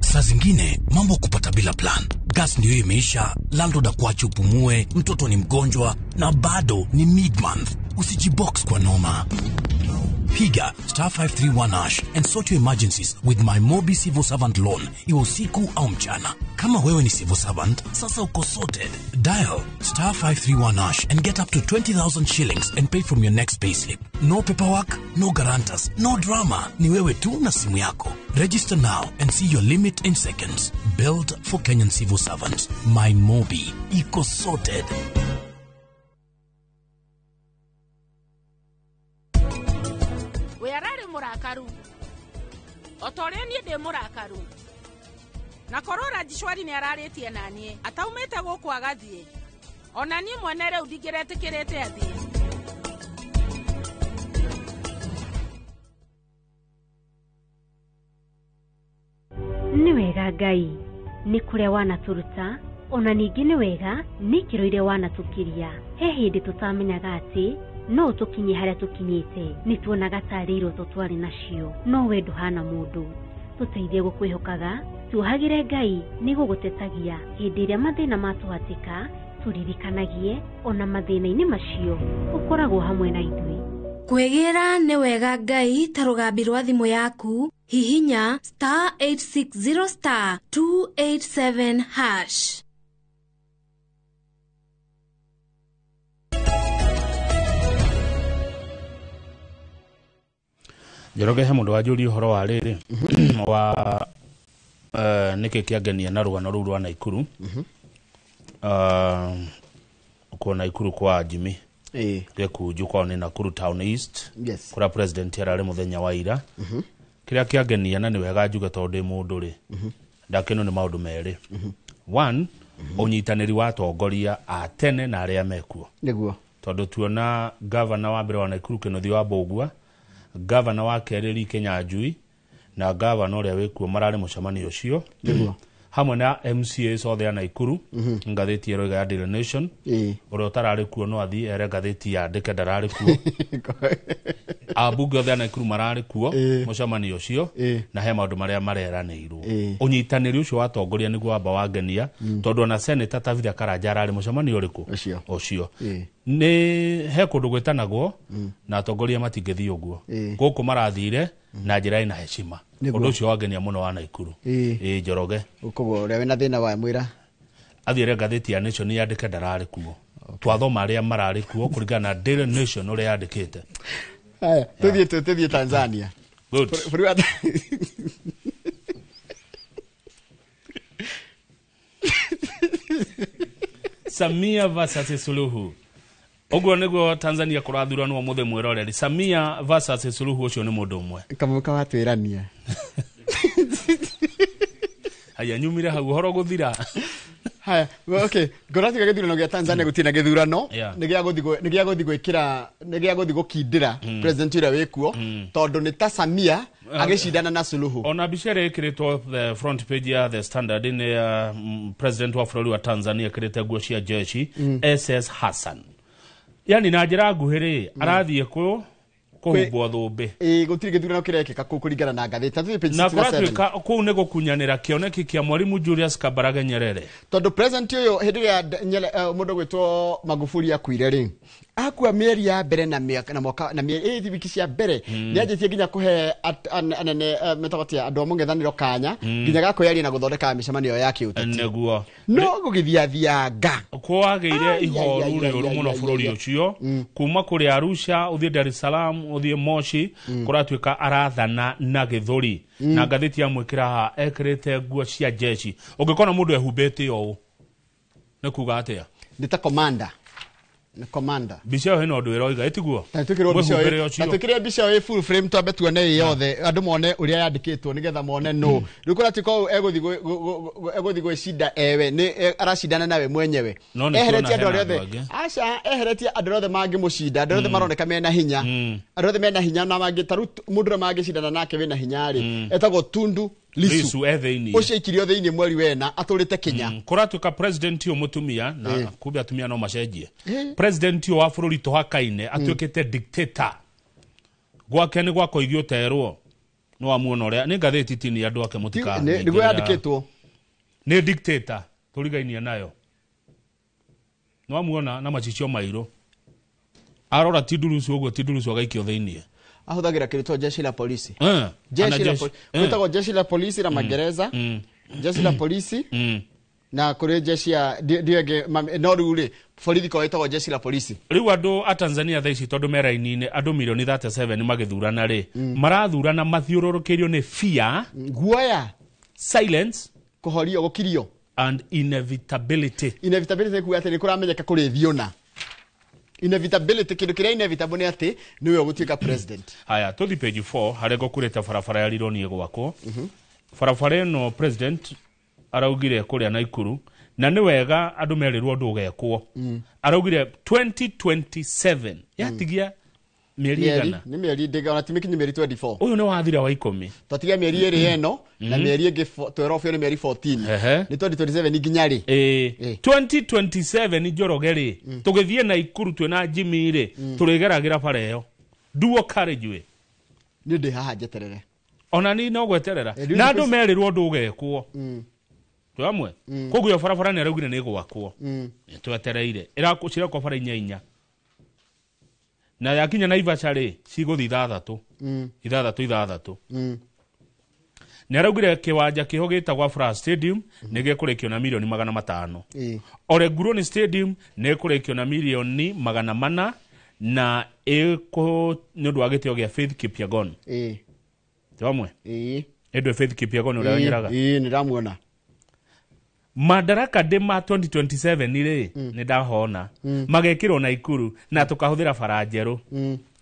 Saa zingine mambo kupata bila plan. Gas ndio imeisha, landlord akuache upumue, mtoto ni mgonjwa na bado ni mid-month. Usijibox kwa noma. Piga *531# and sort your emergencies with my Mobi Civil Servant Loan, iwe usiku au mchana. Kama wewe ni civil servant, sasa uko sorted. Dial *531# and get up to 20,000 shillings and pay from your next payslip. No paperwork, no guarantors, no drama. Ni wewe tu na simu yako. Register now and see your limit in seconds. Built for Kenyan civil servants. My Mobi, iko sorted. Murakaru otoreni ndi murakaru na korora jishwari ni araritie nanie ataumete guku agathie ona niĩ mwene rĩu ndingĩretĩkĩrĩte athiĩ. Nĩ wega Ngai nĩ kũrĩa wanatũruta, ona ningĩ nĩ wega nĩ kĩro iria wanatũkĩria. He hĩndĩ tũtamenyaga atĩ no tũkinyie harĩa tũkinyĩte, nĩ tuonaga tarĩ iroto twarĩ nacio, no we ndũhana mũndũ. Tũteithie gũkwĩhokaga, tuohagĩre Ngai nĩ gũgũtetagia hĩndĩ ĩrĩa mathĩna matũhatĩka, tũririkanagie ona mathĩna-inĩ macio ũkoragwo hamwe na ithuĩ. Kwegera nĩ wega Ngai ta rũgambi rwa thimũ yaku, hihinya *860 *287#. Njoroge he mũndũ wanjũri ũhoro wa rĩrĩ wa nĩkĩ kĩangenia na rũgano rũu rwa Naikuru. Kwa Naikuru kwa Jimmy Gekunju kwa ni Nakuru Town East kura president yarare muthenya wa ira. Kiria kĩangenia na nĩ wega njuge tondũ mũndũ rĩ ndakeno nĩ maũndũ merĩ. One, ũnyitanĩri wa atongoria a tene na arĩa mekuo nĩguo tondũ tuona governor wa mbere wa Naikuru Kĩnuthia wa Mbũgua, governor wa kerĩ Kenya Njui na governor ũrĩa wĩkuo mararĩ mũcemanio ũcio nĩguo hamwe na MCAs othe ya Naikuru. Ngathĩti ĩroiga ya Daily Nation ũrĩa ũtararĩ kuo no athi ere ngathĩti ya ndĩke ndararĩ kuo. Abunge othe ya Naikuru mararĩ kuo mũcemanio ũcio na he maũndũ marĩa mareranĩirwo. Ũnyitanĩri ũcio wa atongoria nĩguo wamba wangenia tondũ ona Senator Tabitha Karanja ararĩ mũcemanio ũrĩkũ ũcio. Nĩ he kũndũ gwĩtanagwo na atongoria matingĩthiĩ ũguo, gũkũ marathire na njĩra ĩna heshima. Ũndũ ũcio wangenia mũno wa Naikuru. Njoroge ũkũgwo ũrĩa wĩna thĩna wa mwĩra athiĩre ngathĩti ya Nation yandĩke ndararĩ kuo. Twathoma arĩa mararĩ kuo kũringana na Daily Nation ũrĩa yandĩkĩte. Haya, tũthiĩ Tanzania. Good. Samia versus Suluhu. Oguo nĩguo Tanzania kũrathuranwo mũthĩ mwĩroreri. Samia versus Suluhu ũcio nĩ mũndũ ũmwe. Kamũka watwĩrania. Haya nyumire hau horo guthira. Haya, okay. Ngorati gĩthurano gĩa Tanzania gũtirĩ gĩthurano. Nĩ gĩa gũthi gwĩkĩra, nĩ gĩa gũthi gũkindĩra president ũrĩa wĩkuo tondũ nĩ ta Samia agĩcindana na Suluhu. Ona bica ĩrĩa ĩkĩrĩtwo the front page ya The Standard nĩ president wa bũrũri wa Tanzania akĩrĩte nguo cia jeshi SS Hassan. Yani na njĩra nguhĩ arathiĩ kũhumbwo thũmbĩ. Gũtirĩ gĩthurano kĩrekĩka kũringana na ngathĩti. Na kũratuĩka kũu nĩ gũkunyanĩra kĩoneki kĩa Mwalimu Julius Kambarage Nyerere. Tondũ president ũyũ hĩndĩ ĩrĩa mũndũ gwĩtwo Magufuli akuire rĩ, akua mĩeri ya mbere na mĩeri wiki cia mbere nĩ anjĩtie nginya kũhe anene metabatia andũ a mũng'ethanĩro kanya nginya gakwĩyaria na gũthondeka mĩcemanio ya kĩũteti. Nĩguo no gũgĩthiathianga kwagĩire ihoru rĩũru mũno bũrũri ũcio kuma kũrĩ Arusha ũthiĩ Dar es Salaam ũthiĩ Moshi kũratuĩka arathana na gĩthũri. Na ngathĩti ya mwĩkĩra ekĩrĩte nguo cia jeshi. Ũngĩkona mũndũ ehumbĩte ũũ nĩ kuga atĩa? Nĩ ta commander. Commander. Bica ĩyo hena ũndũ ĩroiga ĩtiguo. Tatũkĩrĩo bica ĩyo full frame twambe tuone yothe andũ mone ũrĩa yandĩkĩtwo nĩgetha mone no. Rĩu kũratuĩka egũthi gwĩcinda ewe nĩ aracindana nawe mwenyewe. Eheretie andũ arĩa othe. Aca eheretie andũ othe mangĩmũcinda, andũ othe maroneka mena hinya. Andũ othe mena hinya na mangĩtaru mũndũ ũrĩa mangĩcindana nake wĩna hinya rĩ etagwo Tundu Lisu ethĩinĩ ũcio ikirio thĩinĩ mweri wena atũrĩte Kenya. Kũratuĩka president ũyũ mũtumia na kumbe atumia no macenjie. President ũyũ wa bũrũri tũhakaine atuĩkĩte dictator. Gwake nĩ gwakoithio terwo no amuona ũrĩa nĩ ngathĩti tini andũ ake mũtika. Nĩguo yandĩkĩtwo nĩ dictator tũrigainie nayo. No amuona na macicio mairũ. Arora Tindurusu ũguo Tindurusu agaikio thĩinĩ. Ahũthagĩra kĩrĩtwo jeshi la polisi. Gwĩtagwo jeshi la polisi na magereza, jeshi la polisi na kũrĩ jeshi ya ndiege no rĩu rĩ borithi kwa wĩtagwo jeshi la polisi. Rĩu andũ a Tanzania thaa ici tondũ mera-inĩ andũ milioni 37 magĩthurana rĩ marathurana mathiũrũrũkĩirio nĩ fear, guoya, silence, kũhorio, gũkirio and inevitability. Inevitability kuga atĩ nĩ kũramenyeka kũrĩ thiona. Inevitability kĩndũ kĩrĩa inevitable nĩ atĩ nĩwe ũgũtuĩka president. Haya tũthi page 4 harĩa gũkũrĩte barabara ya Rironi gwakwo. Barabara ĩno president araugire kũrĩa Naikuru na nĩ wega andũ merirwo ndũgekwo araugire 2027 yatigia mieri igana ni mieri ndiga ona timikinyi mieri 24 uyu ni wathira wa 10 twatiga mieri eri eno na mieri ĩngĩ 12 ni mieri 14 ni 2027 nginya ri 2027 Njoroge ri tugithie na Ikuru twina Jimmy ri turigeragira bara iyo duo courage we ni ndi haha njeterere ona ni no gweterera na andu merirwo ndugekwo twamwe koguo barabara ni araugire ni gwakwo twetereire irakucira ko bara inya na yakinya na Naivasha ri ciguthi 6 6 ni araugire kiwanja kiho gitagwa Furaha Stadium ni gikurekio na milioni 500 Ole Guroni Stadium ni kurekio na milioni 400 na eko nyondo agitio gia Faith Kipyegon twamwe edwe Faith Kipyegon uri wanyiraga ni ndamuona Madaraka Day ma 2027 nire ni ndahona magekirwo na Ikuru na tukahuthira bara njeru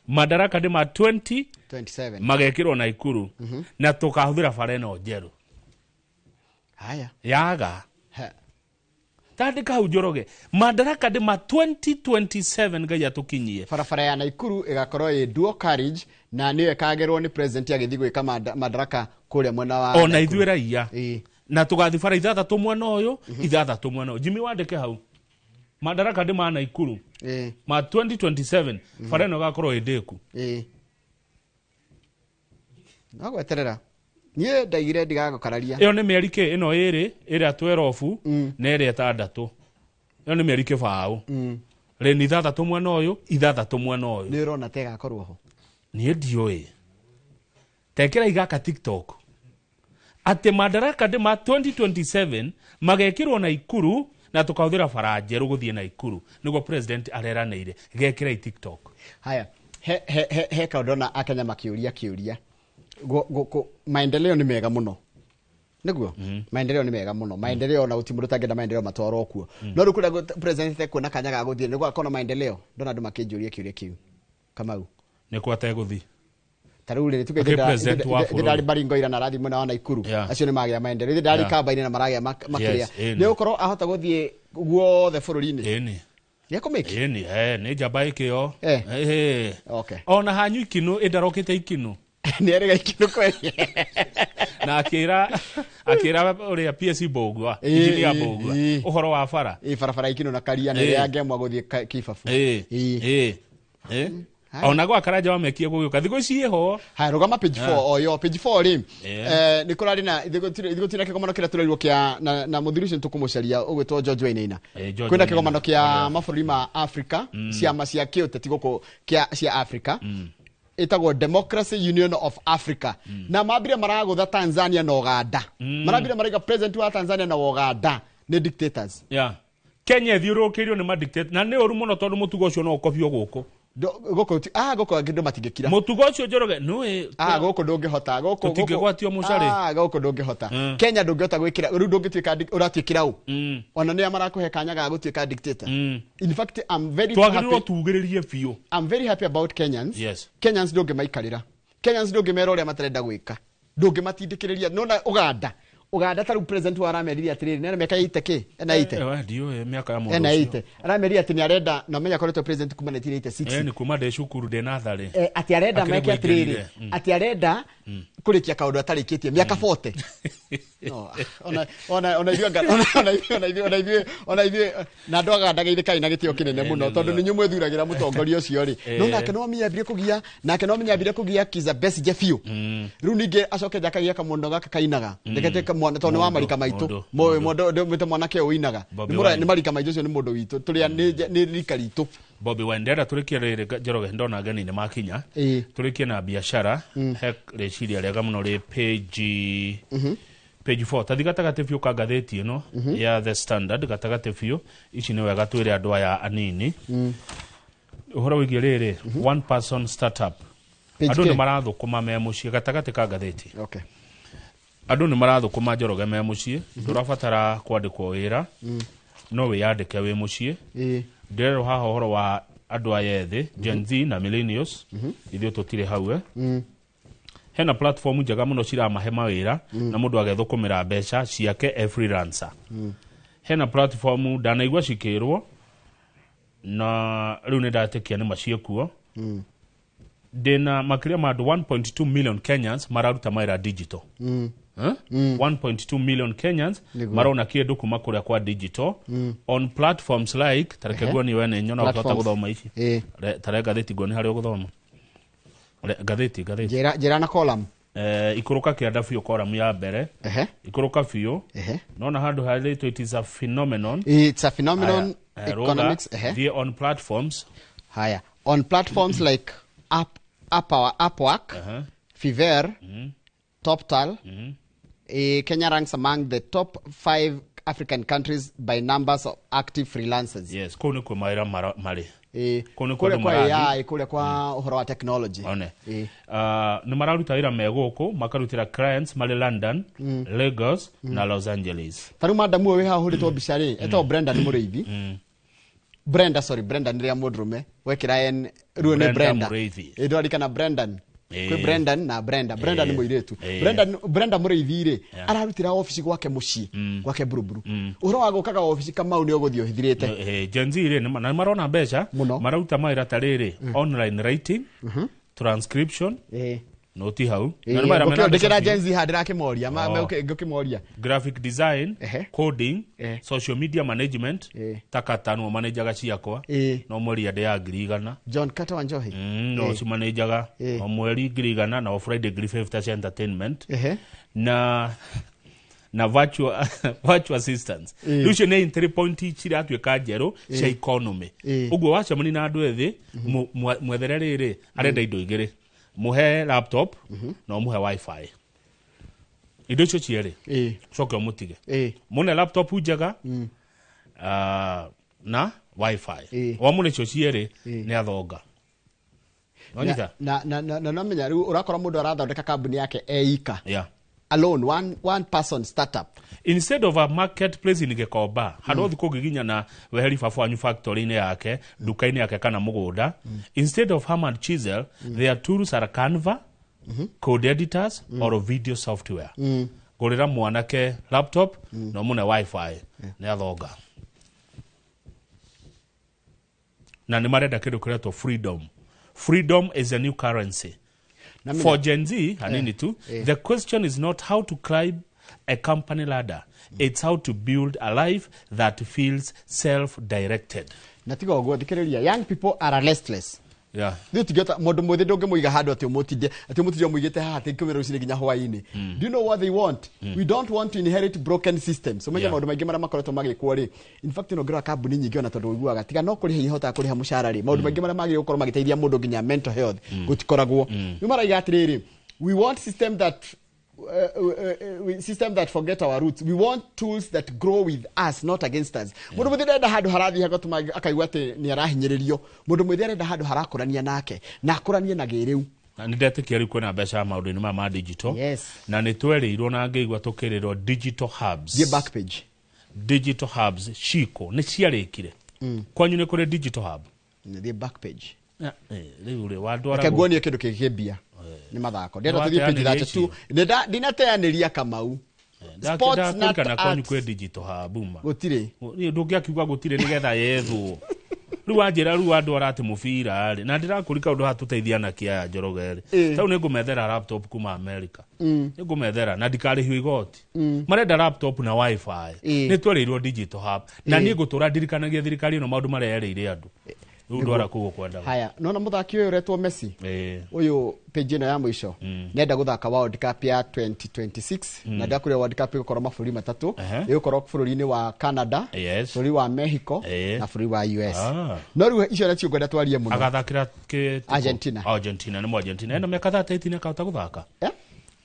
Madaraka Day ma 2027 magekirwo na Ikuru na tukahuthira bara eno njeru haya yaga tandika hau Njoroge Madaraka Day ma 2027 gaya tukinyie bara ya Naikuru igakorwo i dual carriage na niwe kagerwo ni president agithii gwika Madaraka kuria mwena wa ona ithuira iya na tugathi bara 6 mwena uyu 6 mwena uyu Jimmy wandike hau Madaraka Day ma Naikuru ma 2027 bara eno gakorwo ideku nagweterera nie ndaigire ndigagukararia iyo ni mieri ke ino iri 12 na iri 6 iyo ni mieri ke baau re ni 6 mwena uyu 6 mwena uyu ni rona tega korwo ho ni ndioi tekera igaka TikTok ate Madaraka Day ma 2027 magekirwo na Ikuru na tukahuthira bara njeru guthie na Ikuru niguo president areranĩire gekira i TikTok haya he kaudona akenya makiuria maendeleo ni mega muno niguo maendeleo ni mega muno maendeleo na utimuru tangenda maendeleo matwaro kuo no rukura president ekuna kanyaga guthie niguo akona maendeleo ndona andu makijuria kiuria kiu Kamau ni kwate guthie taruri ndari baringo ira na rathi mwana wa Naikuru acio ni magia maendeleo ndari kambaini na maragia makiria ni ukorwo ahota guthie guothe bururi-ini ni yakomeki ni njamba ikio okay ona hanyu Ikinu indarokite Ikinu ni erega Ikinu kweli na akira uria PSC Bogwa engineer Bogwa uhoro wa bara barabara Ikinu na Karia ni yangemwa guthie Kibabu ona gwa karaja wamekie gugiuka thigo ciho ha rugama page 4 oyo page 4 ri ni kurari na thigo tina kigomano kira turairwo kia na muthirucio tukumucaria ugwitwo George Wainaina kwina kigomano kia mabũrũri ma Africa ciama cia kiuteti guku kia cia Africa itagwo Democracy Union of Africa na mabire maragutha Tanzania na Uganda marabire maraiga president wa Tanzania na Uganda ni dictators Kenya thiurukirio ni ma dictator na ni oru muno tondu mutugo ucio no ukobio guku goko ngindo matingikira mutugo ucio Njoroge no goko ndungihota goko tingigwatio mucari goko ndungihota Kenya ndungihota gwikira ru ndungituika uratuikira u ona ni amarakuhe kanyaga gutuika dictator in fact I'm very happy tugiririe biu I'm very happy about Kenyans yes Kenyans ndungimaikarira Kenyans ndungimera uria matarenda gwika ndungimatindikiriria nona Uganda taru president wa Amerika atiriri nene meka iteke na ite ndio miaka ya mundu na ite Amerika ati ni arenda no menya koretwo president kuma 1986 ni kuma de shukuru de nathari ati arenda meka atiriri ati arenda kurikia kaundu atarikitie miaka 40 no ona ivyo na ndoga ndagaire kai na gitio kinene muno tondu ni nyumwe thuragira mutongoria ucio ri no nake no miambire kugia nake no miambire kugia kiza best jefio riu ninge acoke jakagia kamundo gaka kainaga ndekete mwana tondu wa marika maitu mondo ndumite mwana ke uinaga ni marika maitu ucio ni mundu witu turia ni rika ritu Bobby Wendera turikie riri Njoroge ndona gani ni makinya turikie na biashara reciria rega muno ri page 4 tathigatagate biu ka ngatheti ino ya The Standard gatagate biu ici ni wega twire andu aya anini uhoro wigie riri one person startup andu ni marathukuma me mucie gatagate ka ngatheti okay andu ni marathukuma Njoroge me mucie ndurabatara kwandikwo wira no wiyandike wi mucie ndero haha uhoro wa andu aya ethi Gen Z na millennials ithio tutire hau hena platform njega muno ciramahe mawira na mundu agethukumira mbeca ciake freelancer hena platform ndanaigua cikirwo na riu ni ndatekia ni macie kuo ndina makiria ma 1.2 million Kenyans mararuta maira digital 1.2 million Kenyans marona kindu kuma kuria kwa digital on platforms like tarekegwa ni wene nyona ukota guthoma ici tare gatheti goni hari guthoma gatheti jera na column ikuruka kianda biyo column ya mbere ikuruka biyo nona handu haletwo it is a phenomenon economics they on platforms haya on platforms like Upwork Fiverr TopTal Kenya ranks among the top 5 African countries by numbers of active freelancers. Yes, kone kwa maira mare. Kone kwa kwa uhoro wa technology. One. Ni mararuta ira megoko, makarutira clients male London, Lagos na Los Angeles. Taru madamu we ha hulito bishari, eto Brenda ni mureithi. Brenda ni ria mudrume, wekira en ruone Brenda. Edo alikana Brendan. Kwe Brendan na Brenda ni muiretu Brenda mureithire ararutira office gwake muci gwake buruburu uhoro wa gukaga office kama uni uguthio hithirite Gen Z ire na marona mbeca mararuta maira tariri online writing transcription noti hau na mara mena ndikira Gen Z hadira kimoria ngukimoria graphic design coding social media management takatano manager ciakwa no mweri ade ya ngirigana John Carter Wanjohi no si manager no mweri ngirigana na Friday Griff Entertainment na virtual assistants lucio ne 3 point chira atweka jero cia economy uguo wacha mani na andu ethi mwethererere arenda indo igire muhe laptop na muhe wifi indo icio ciere coke mutige mune laptop njega na wifi wa mune icio ciere ni athonga na menya riu urakora mundu arathondeka kambuni yake eika alone one person startup instead of a marketplace in Gekoba harothi kugiginya na weheri fafu anyu factory ine yake dukaini yake kana mugunda instead of hammer and chisel their tools are Canva code editors or video software gorira mwanake laptop no mune wifi ne athoga na ni marenda kindu kiretwo freedom is a new currency for Gen Z hanini tu the question is not how to climb a company ladder it's how to build a life that feels self-directed natigo go thikiriria young people are restless Thiyo tigeta mundu muthi ndungi muiga handu ati umutinde muigite haha ati kumira ucine ginya hwaini do you know what they want we don't want to inherit broken systems so menya maundu maingi mara makoretwo magikwo ri in fact no ngira kambuni nyingi ona tondu uiguaga tiga no kuri ihota kuri ha mushara ri maundu maingi mara magire gukorwo magiteithia mundu ginya mental health gutikoragwo ni mara igatiriri we want system that forget our roots. We want tools that grow with us, not against us. Mundu muthi ndenda handu harathi hagatuma akaigua ati ni arahinyiririo. Mundu muthi ndenda handu harakurania nake na akuranie na giriu. Na ndetĩkia rĩu kwĩna mbeca maũndũ-inĩ ma digital na nĩ twerirwo na ngĩigua tũkĩrĩrwo digital hubs the back page digital hubs ciko nĩ ciarĩkire kwanyu nĩ kũrĩ digital hub the back page rĩu rĩ wandwara akaguonia kĩndũ kĩgĩmbia ni mathako ndenda tuthie page that tu ndinateanĩria Kamau sports na kana kwanyu kwĩ digital hub ma gũtirĩ ni ndũngĩakiuga gũtirĩ nĩgetha yethwo rĩu anjĩra rĩu andũ arate mũbira rĩ na ndĩrakũrika ũndũ hatũteithiana kĩa Njoroge rĩ tau nĩngũmethera laptop kuma America nĩngũmethera na ndikarĩhio igoti marenda laptop na wifi nĩ twerĩirwo digital hub na niĩ ngũtũra ndirikanagia thirikari ĩno maũndũ marĩa yereire andũ rĩu ndwara kugo kwenda haya nona muthaki ũyũ ũretwo Messi ũyũ page ĩno ya mũico nenda guthaka World Cup ya 2026 na ndakuria World Cup ĩgũkorwo mabũrũri matatũ ĩgũkorwo bũrũri-inĩ wa Canada bũrũri wa Mexico na bũrũri wa US no rĩu icio nacio ngwenda twarie mũno agathakĩra Argentina nĩ Argentina ĩno mĩaka 38 nĩ akahota guthaka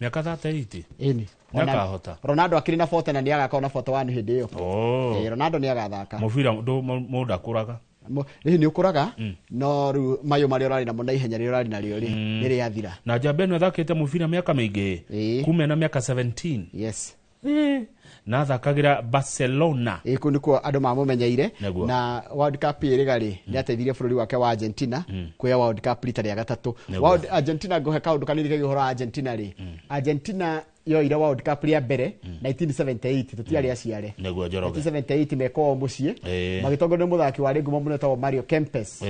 mĩaka 38 ĩni nakahota Ronaldo akiri na foto na nĩ agakorwo na foto wanu hĩndĩ ĩyo Ronaldo nĩ agathaka mũbira mũndũ akũraga ni ukuraga no mayo mari orari na mona ihenya rirari na rio ri niri yathira na Jambe no thakite mubira miaka mingi kume na miaka 17 yes na thakagira Barcelona iko niko andu mamumenyeire na World Cup irigari ni ateithirie bururi wake wa Argentina kuya World Cup rita rĩa gatatu. World Argentina ngohe kaundu kanini kagihora Argentina ri Argentina yo ira World Cup rĩa mbere 1978 tutiari aciare neguo njoroge 1978 meko mucie magitongoria muthaki wa ngumo muno tawo Mario Kempes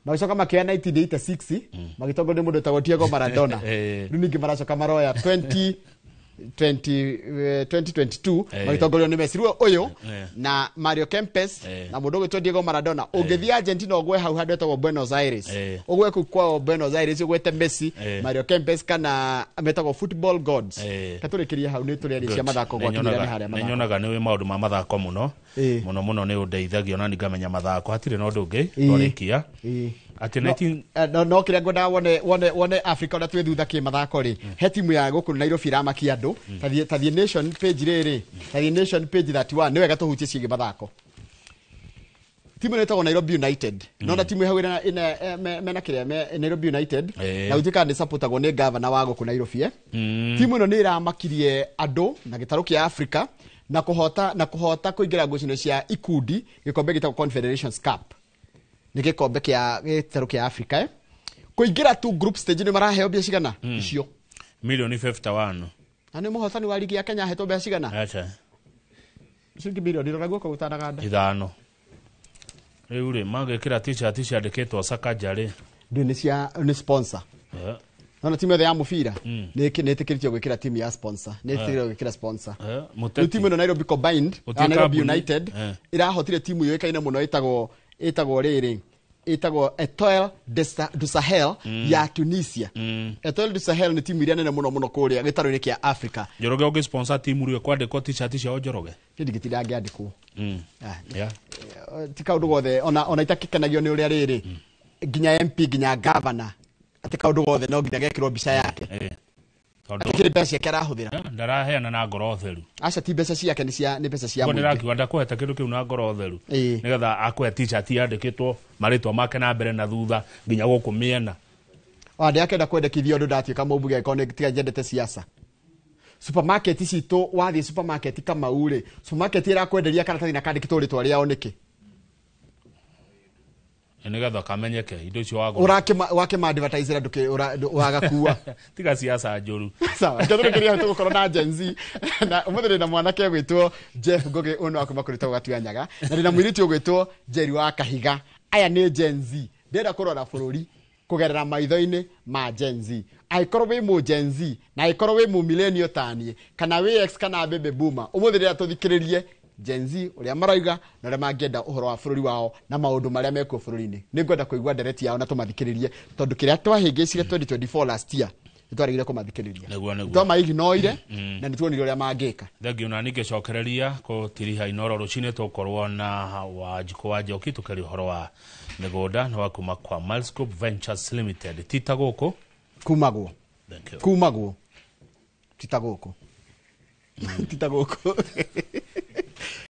magicoka makĩa 1986 magitongoria mundu tawo Diego Maradona riu ningi maracoka maroya 2022 magitongorio ni Messi uyu na Mario Kempes na mundu gwitwo Diego Maradona ungithia Argentina ogwe hau handu etagwo Buenos Aires ogwe kwa Buenos Aires ugwete Messi Mario Kempes kana ametagwo football gods katurikiria hau ni turi cia mathako gwa kira ni haria mathako nyonaga ni maundu ma mathako muno muno ni undeithagio na ngamenya mathako hatire no ndungi ndorikia ati 19 no kire ngwenda wone Africa na twe thutha ki mathako ri he timu ya guku Nairobi ramaki andu tathie nation page riri tathie nation page 31 ni wega tuhutie ciige mathako timu netagwo Nairobi United no na timu hau ina mena kire Nairobi United na utika ni supportagwo ni governor wa guku Nairobi timu no ni ramakirie andu na gitaru kia Africa na kuhota kuingira ngucino cia ikundi gikombe gitagwo Confederations Cup ni gikombe kia gitaru kia Africa kuingira tu group stage ni maraheo bia cigana icio milioni 51 ani muhotani wa ligi ya Kenya heto bia cigana acha ciringi milioni roraguo ko gutanaganda ithano riu ri magekira t-shirt ciandikitwo Sakajari ni sponsor na timu ya mufira ni netikirĩtio gwikira timu ya sponsor netikirĩtio gwikira sponsor timu no Nairobi Combined Nairobi United irahotire timu yoikaine muno itagwo riri itagwo Etoile du Sahel ya Tunisia Etoile du Sahel ni timu iria nene muno kuria gitaru-ini kia Africa Njoroge ugi sponsor timu rio kwandikwo t-shirt cia Njoroge ndigitira angiandikwo tikaudu gothe ona itakikenagio ni uria riri nginya MP nginya governor ati kaudu gothe no nginya gekirwo mbica yake kiri mbeca kera huthira ndaraheana na ngoro theru aca ti mbeca ciake ni mbeca cia mwini ndirakiuga ndakuheta kindu kiu na ngoro theru nigetha akuhe t-shirt yandikitwo maritwa make na mbere na thutha nginya guku miena ande akenda kwendekithia undu ndatuika mubuge ikone tiga jendete siasa supermarket citu wathi supermarket kama ure supermarket ira kwenderia karatathi na kandikitwo ritwa ria niki nigetha kamenyeke indo cio wago wake ma advertiser nduke uraga kuwa tiga siasa njuru sawa ngathukiria hatu gukorwo na Gen Z na umuthiri na mwanake gwitwo Jeff Ngoge uno akuma kurita gatuanyaga na ndina mwiriti ugwitwo Jerry wa Kahiga aya ni Gen Z ndenda kurora bururi kugerera maitho-ini ma Gen Z aikorwo wi mu Gen Z na aikorwo wi mu millennial tanie kana wi X kana baby boomer umuthiri atuthikiririe Gen Z uria maraiga na uria mangienda uhoro wa bururi wao na maundu maria meko bururi-ini ni ngwenda kuigua ndereti yao na tumathikiririe tondu kiria twahingicire 2024 last year nitwarigire kumathikiriria twa ignoire na nituonire uria mangika thengio na ninge cokereria kutiriha Inoro rucine tukorwo na Wanjiko wa Njoki tukari uhoro wa migunda na wakuma kwa Milescope Ventures Limited tita guku kumagwo tita guku